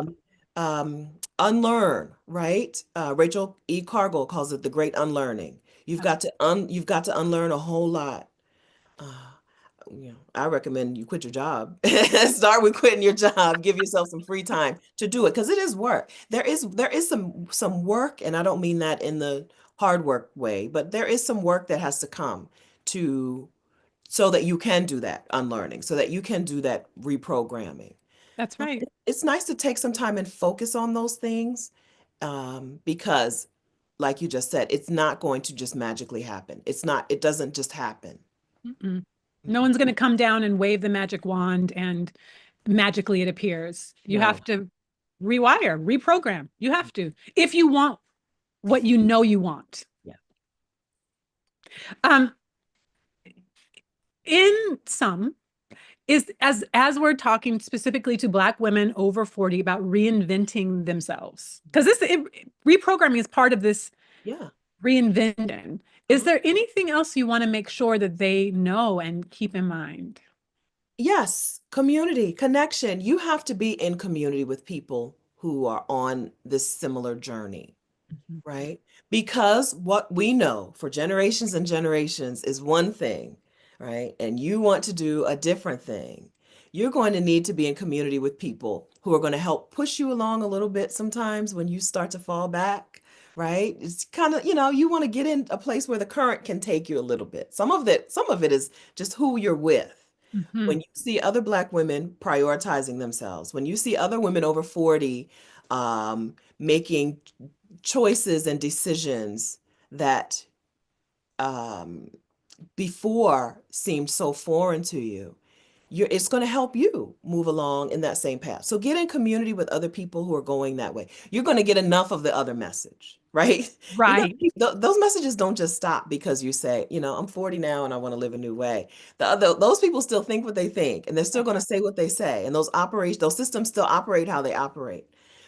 Unlearn, right? Rachel E. Cargill calls it the great unlearning. You've got to unlearn a whole lot. I recommend you quit your job. Start with quitting your job. Give yourself some free time to do it, because it is work. There is some work, and I don't mean that in the hard work way, but there is some work that has to come so that you can do that unlearning, so that you can do that reprogramming. That's right. It's nice to take some time and focus on those things, because, like you just said, it's not going to just magically happen. It doesn't just happen. No one's going to come down and wave the magic wand and magically it appears. You have to rewire, reprogram. You have to, if you want what you know you want. In some, is as we're talking specifically to Black women over 40 about reinventing themselves, because reprogramming is part of this reinvention. Is there anything else you want to make sure that they know and keep in mind? Yes, community, connection. You have to be in community with people who are on this similar journey. Mhm. Right? Because what we know for generations and generations is one thing, right? And you want to do a different thing. You're going to need to be in community with people who are going to help push you along a little bit sometimes when you start to fall back, right? It's kind of, you want to get in a place where the current can take you a little bit. Some of it is just who you're with. When Mhm. you see other Black women prioritizing themselves, when you see other women over 40 making choices and decisions that um, before seemed so foreign to you, it's going to help you move along in that same path. So get in community with other people who are going that way. You're going to get enough of the other message, right? You're going Right. to those messages don't just stop because you say, I'm 40 now and I want to live a new way. Those people still think what they think and they're still going to say what they say. And those systems still operate how they operate.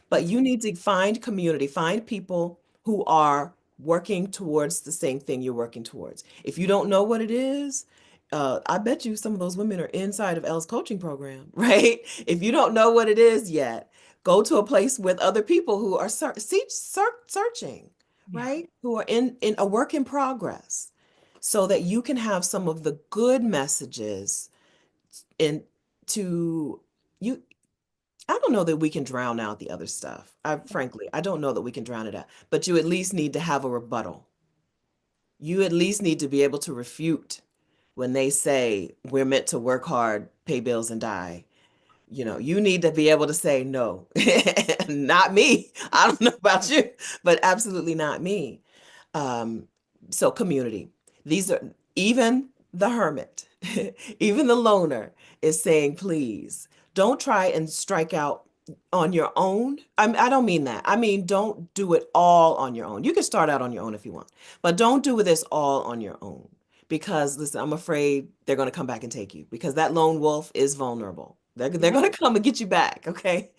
But That's you need to find community, find people who are working towards the same thing you're working towards. If you don't know what it is, I bet you some of those women are inside of Elle's coaching program, right? If you don't know what it is yet, go to a place with other people who are searching, yeah. right? Who are in a work in progress, so that you can have some of the good messages in to you. I don't know that we can drown out the other stuff. Frankly, I don't know that we can drown it out, but you at least need to have a rebuttal. You at least need to be able to refute when they say we're meant to work hard, pay bills, and die. You need to be able to say no, not me. I don't know about you, but absolutely not me. Um, so community. These are even the hermit, even the loner is saying, please don't try and strike out on your own. I don't mean that. I mean, don't do it all on your own. You can start out on your own if you want, but don't do this all on your own. Because listen, I'm afraid they're going to come back and take you because that lone wolf is vulnerable. They're Yeah. going to come and get you back. Okay.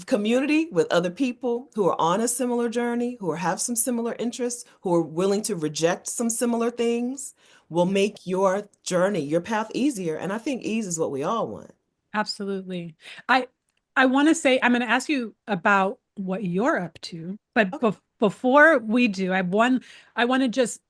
Community with other people who are on a similar journey, have some similar interests, who are willing to reject some similar things will Yeah. make your journey, your path easier. And I think ease is what we all want. Absolutely. I I want to say I'm going to ask you about what you're up to, but Okay. before we do, I want to just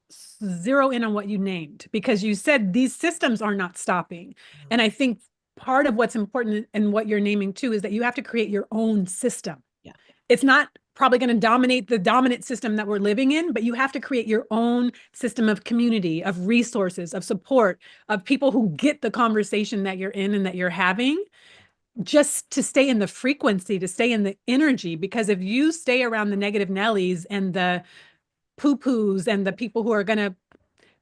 zero in on what you named because you said these systems are not stopping. And I think part of what's important in what you're naming too is that you have to create your own system. Yeah. It's not probably going to dominate the dominant system that we're living in, but you have to create your own system of community, of resources, of support, of people who get the conversation that you're in and that you're having, just to stay in the frequency, to stay in the energy. Because if you stay around the negative Nellies and the poo-poos and the people who are going to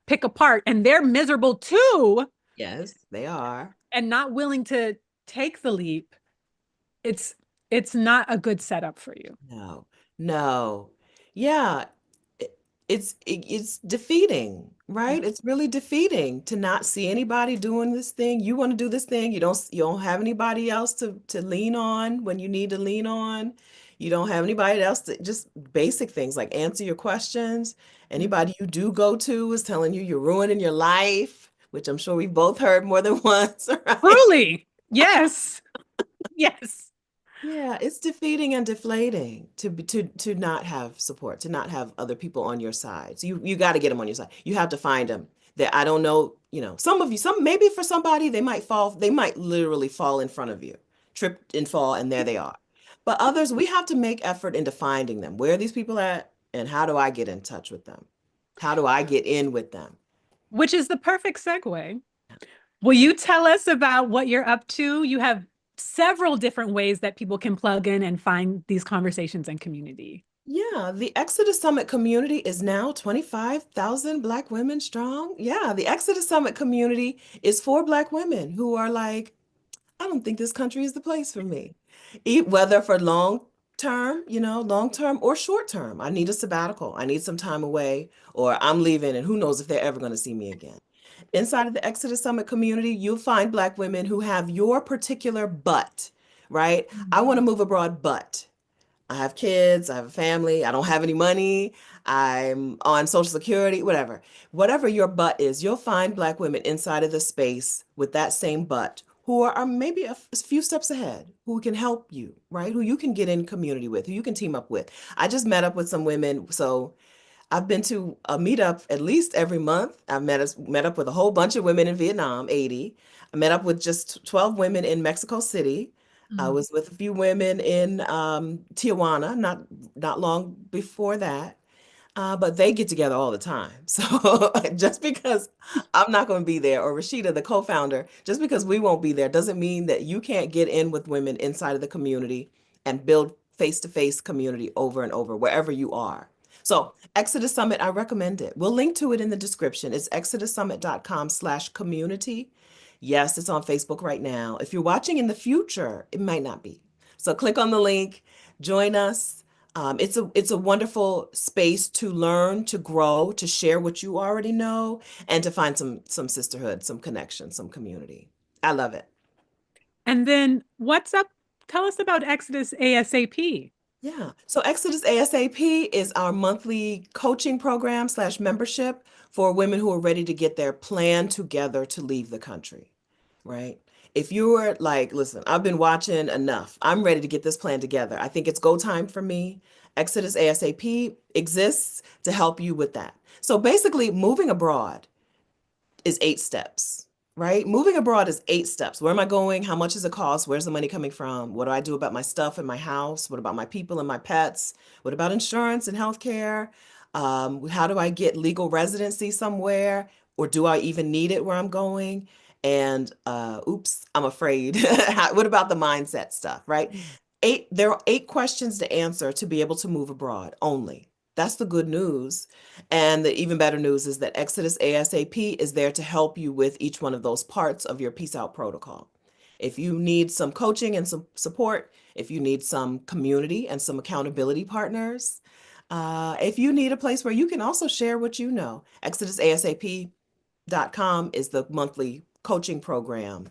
pick apart and they're miserable too Yes, they are. and not willing to take the leap, it's it's not a good setup for you. No, no. Yeah, it's defeating, Yeah. right? It's really defeating to not see anybody doing this thing. You want to do this thing. You don't have anybody else to lean on when you need to lean on. You don't have anybody else to just basic things like answer your questions. Yeah. Anybody you do go to is telling you you're ruining your life, which I'm sure we've both heard more than once, right? Truly. Yes. Yes. Yeah, it's defeating and deflating to not have support, to not have other people on your side. So you got to get them on your side. You have to find them. That I don't know, some of you, some maybe for somebody they might literally fall in front of you, trip and fall, and there they are. But others, we have to make effort into finding them. Where are these people at, and how do I get in touch with them? How do I get in with them? Which is the perfect segue. Will you tell us about what you're up to? You have several different ways that people can plug in and find these conversations and community. Yeah, the Exodus Summit community is now 25,000 Black women strong. Yeah, the Exodus Summit community is for Black women who are like, I don't think this country is the place for me. Whether for long term or short term. I need a sabbatical. I need some time away, or I'm leaving, and who knows if they're ever going to see me again. Inside of the Exodus Summit community, you'll find Black women who have your particular but, right? I want to move abroad, but. I have kids, I have a family, I don't have any money, I'm on Social Security, whatever. Whatever your but is, you'll find Black women inside of the space with that same but who are maybe a few steps ahead, who can help you, right? Who you can get in community with, who you can team up with. I just met up with some women, so I've been to a meetup at least every month. I've met up with a whole bunch of women in Vietnam, 80. I met up with just 12 women in Mexico City. I Mm. was with a few women in Tijuana, not long before that. But they get together all the time. So just because I'm not going to be there, or Rashida, the co-founder, just because we won't be there doesn't mean that you can't get in with women inside of the community and build face-to-face community over and over, wherever you are. So Exodus Summit, I recommend it. We'll link to it in the description. It's exodussummit.com/community. Yes, it's on Facebook right now. If you're watching in the future, it might not be. So click on the link, join us. It's a wonderful space to learn, to grow, to share what you already know, and to find some sisterhood, some connection, some community. I love it. And then what's up? Tell us about Exodus ASAP. Yeah. So Exodus ASAP is our monthly coaching program slash membership for women who are ready to get their plan together to leave the country, right? If you're like, listen, I've been watching enough. I'm ready to get this plan together. I think it's go time for me. Exodus ASAP exists to help you with that. So basically, moving abroad is 8 steps, right? Moving abroad is 8 steps. Where am I going? How much does it cost? Where's the money coming from? What do I do about my stuff in my house? What about my people and my pets? What about insurance and healthcare? How do I get legal residency somewhere? Or do I even need it where I'm going? And oops, I'm afraid. What about the mindset stuff, right? There are 8 questions to answer to be able to move abroad only. That's the good news. And the even better news is that Exodus ASAP is there to help you with each one of those parts of your Peace Out protocol. If you need some coaching and some support, if you need some community and some accountability partners, if you need a place where you can also share what you know, exodusasap.com is the monthly coaching program.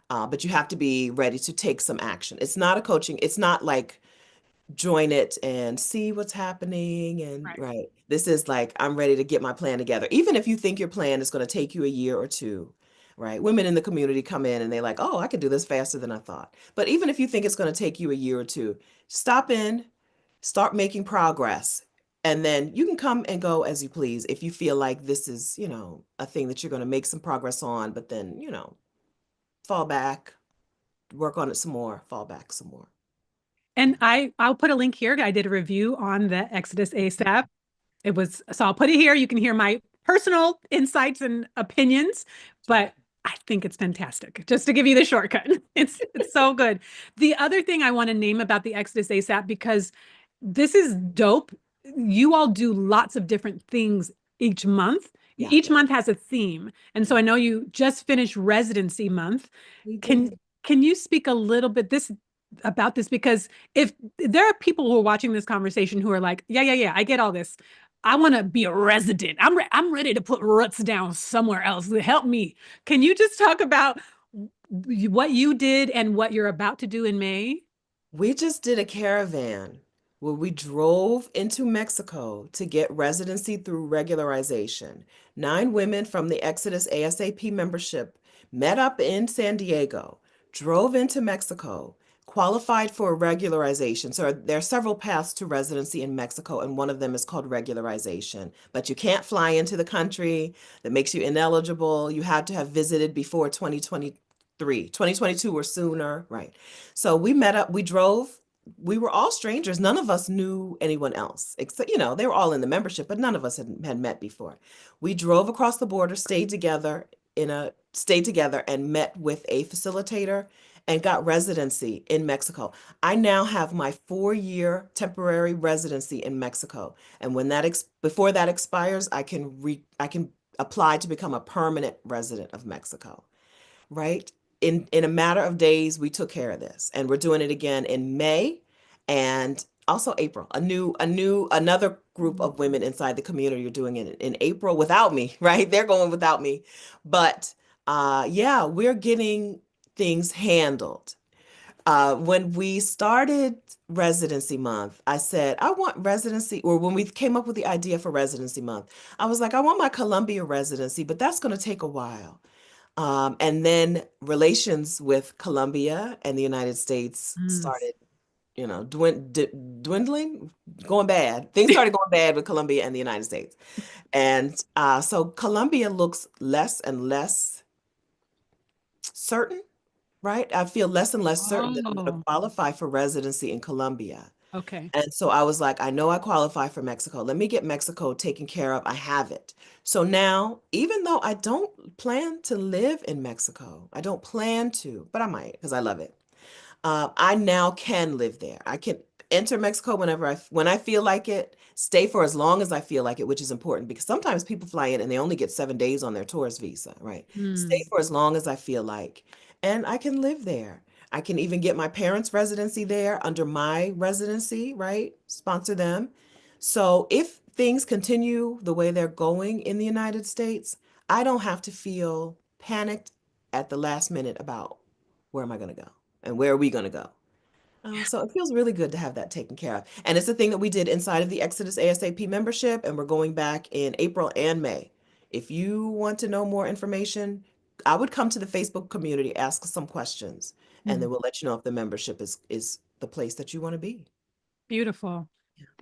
But you have to be ready to take some action. It's not a coaching, it's not like join it and see what's happening. And Right. right, this is like, I'm ready to get my plan together. Even if you think your plan is going to take you a year or two, right? Women in the community come in and they're like, oh, I can do this faster than I thought. But even if you think it's going to take you a year or two, stop in, start making progress. And then you can come and go as you please if you feel like this is, a thing that you're going to make some progress on, but then, fall back, work on it some more, fall back some more. And I'll put a link here. I did a review on the Exodus ASAP. It was, so I'll put it here. You can hear my personal insights and opinions, but I think it's fantastic. Just to give you the shortcut. It's so good. The other thing I want to name about the Exodus ASAP, because this is dope. You all do lots of different things each month. Yeah, Each month has a theme. And so I know you just finished residency month. we Can did. can you speak a little bit this about this? Because if there are people who are watching this conversation who are like, yeah, I get all this. I want to be a resident. I'm ready to put roots down somewhere else. Help me. Can you just talk about what you did and what you're about to do in May? We just did a caravan where we drove into Mexico to get residency through regularization. 9 women from the Exodus ASAP membership met up in San Diego, drove into Mexico, qualified for regularization. So there are several paths to residency in Mexico, and one of them is called regularization. But you can't fly into the country. That makes you ineligible. You had to have visited before 2023, 2022 or sooner, right? So we met up, we drove, we were all strangers. None of us knew anyone else, except, they were all in the membership, but none of us had met before. We drove across the border, stayed together and met with a facilitator and got residency in Mexico. I now have my 4-year temporary residency in Mexico. And before that expires, I can apply to become a permanent resident of Mexico, right? In a matter of days, we took care of this, and we're doing it again in May and also April. Another group of women inside the community are doing it in April without me, right? They're going without me, but yeah, we're getting things handled. When we started residency month, I said, I want residency, or when we came up with the idea for residency month, I was like, I want my Columbia residency, but that's going to take a while. And then relations with Colombia and the United States Mm. started, dwindling, going bad. Things started going bad with Colombia and the United States. And so Colombia looks less and less certain, right? I feel less and less certain that I'm going to Oh, qualify for residency in Colombia. okay. And so I was like, I know I qualify for Mexico. Let me get Mexico taken care of. I have it. So now, even though I don't plan to live in Mexico, I don't plan to, but I might because I love it. I now can live there. I can enter Mexico when I feel like it, stay for as long as I feel like it, which is important because sometimes people fly in and they only get 7 days on their tourist visa, right? Stay Mm. for as long as I feel like, and I can live there. I can even get my parents' residency there under my residency, right? Sponsor them. So if things continue the way they're going in the United States, I don't have to feel panicked at the last minute about where am I going to go and where are we going to go. So it feels really good to have that taken care of. And it's a thing that we did inside of the Exodus ASAP membership, and we're going back in April and May. If you want to know more information, I would come to the Facebook community, ask some questions, and then Mm. we'll let you know if the membership is the place that you want to be. Beautiful.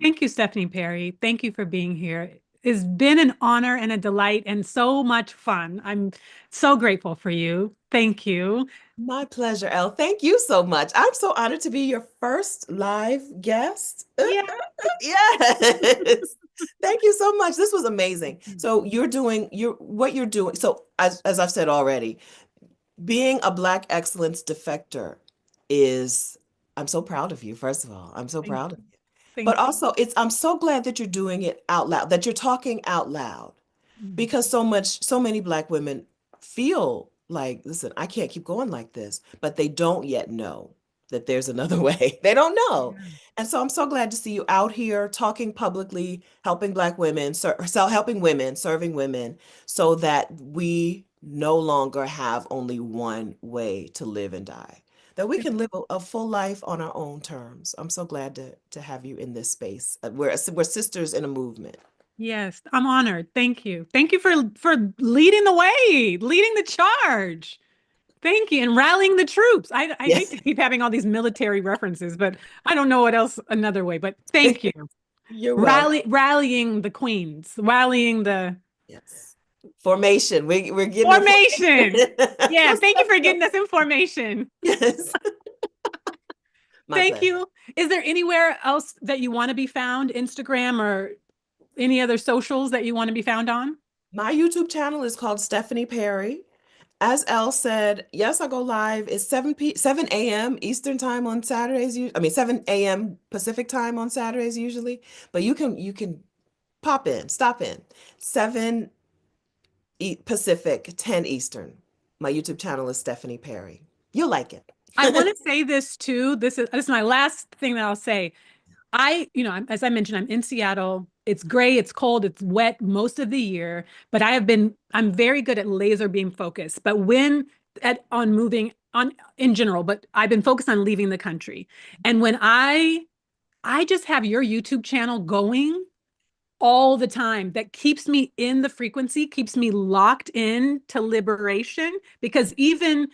Thank you, Stephanie Perry. Thank you for being here. It's been an honor and a delight and so much fun. I'm so grateful for you. Thank you. My pleasure, Elle. Thank you so much. I'm so honored to be your first live guest. Yeah. Yes. Thank you so much. This was amazing. So what you're doing. So as I've said already, being a Black excellence defector is, I'm so proud of you, first of all. I'm so Thank proud of you. you. But Thank you. also I'm so glad that you're doing it out loud, that you're talking out loud Mm. because so many Black women feel like, listen, I can't keep going like this, but they don't yet know that there's another way. They don't know. Yeah. And so I'm so glad to see you out here talking publicly, helping Black women, helping women, serving women, so that we no longer have only one way to live and die, that we can live a full life on our own terms. I'm so glad to have you in this space. We're sisters in a movement. Yes, I'm honored. Thank you. Thank you for leading the way, leading the charge. Thank you. And rallying the troops. I hate Yes, to keep having all these military references, but I don't know what else another way. But thank you. you're welcome. Rallying the queens, rallying the Yes. Formation. We're getting a formation. formation. Yes, Let's thank you go. for getting us information. Yes. My Thank pleasure. you. Is there anywhere else that you want to be found, Instagram or any other socials that you want to be found on? My YouTube channel is called Stephanie Perry. As Elle said, yes, I go live. It's 7 a.m. Eastern time on Saturdays. I mean 7 a.m. Pacific time on Saturdays usually. But you can pop in, stop in. 7 Pacific, 10 Eastern. My YouTube channel is Stephanie Perry. You'll like it. I want to say this too. This is my last thing that I'll say. As I mentioned, I'm in Seattle. It's gray, it's cold, it's wet most of the year, but I'm very good at laser beam focus. But on moving on in general, but I've been focused on leaving the country. And when I just have your YouTube channel going all the time, that keeps me in the frequency, keeps me locked in to liberation. Because even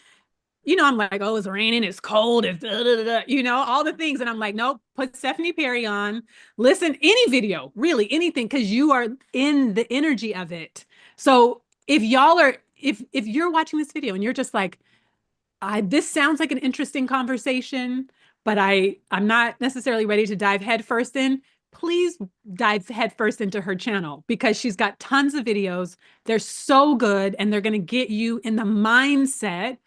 I'm like, oh, it's raining, it's cold, it's da, da, da, da, all the things. And I'm like, nope, put Stephanie Perry on, listen, any video, really anything, because you are in the energy of it. So if you're watching this video and you're just like, this sounds like an interesting conversation, but I'm not necessarily ready to dive headfirst in, please dive headfirst into her channel because she's got tons of videos. They're so good and they're going to get you in the mindset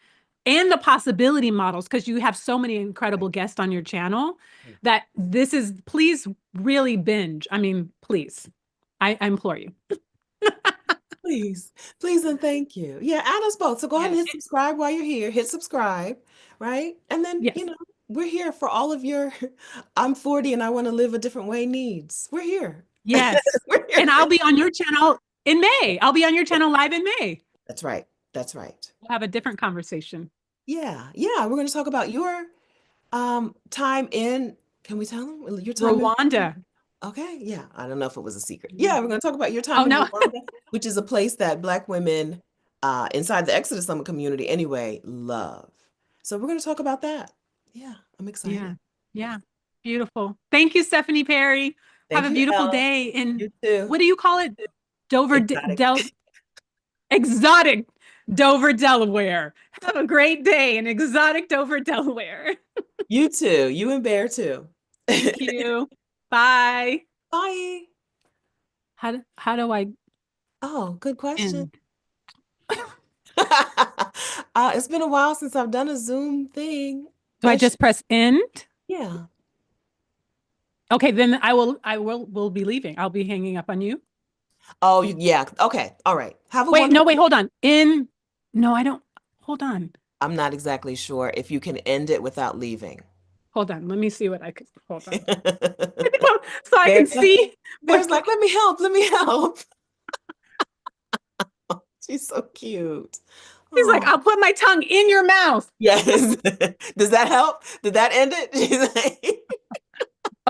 and the possibility models because you have so many incredible guests on your channel that please really binge. I mean, please, I implore you. Please, please, and thank you. Yeah, add us both. So go ahead Yeah. and hit subscribe while you're here. Hit subscribe, right? And then, Yes. we're here for all of your I'm 40 and I want to live a different way needs. We're here. Yes. We're here And for I'll you. be on your channel in May. I'll be on your channel live in May. That's right. That's right. We'll have a different conversation. Yeah. Yeah. We're going to talk about your Time in, can we tell them your time in Rwanda. Okay, yeah. I don't know if it was a secret. Yeah, we're going to talk about your Oh time in no. Rwanda, which is a place that Black women inside the Exodus Summit community anyway love. So we're going to talk about that. Yeah, I'm excited. Yeah. Yeah. Beautiful. Thank you, Stephanie Perry. Have Thank a you, beautiful Elle. day in You too. what do you call it? Dover, Exotic. exotic Dover, Delaware. Have a great day in exotic Dover, Delaware. You too. You and Bear too. Thank you. Bye. Bye. How do I Oh, good question. end? It's been a while since I've done a Zoom thing. Do I That just press end? yeah. Okay, then will be leaving. I'll be hanging up on you. Oh, yeah. Okay. All right. Have a Wait, no, wonderful. wait, hold on. In No, I don't. Hold on. I'm not exactly sure if you can end it without leaving. Hold on. Let me see what I could. Hold on. So I can Bear's like, see Bear's what like, let me help, let me help. She's so cute. he's like. Oh, I'll put my tongue in your mouth. yes. Does that help? Did that end it? She's like,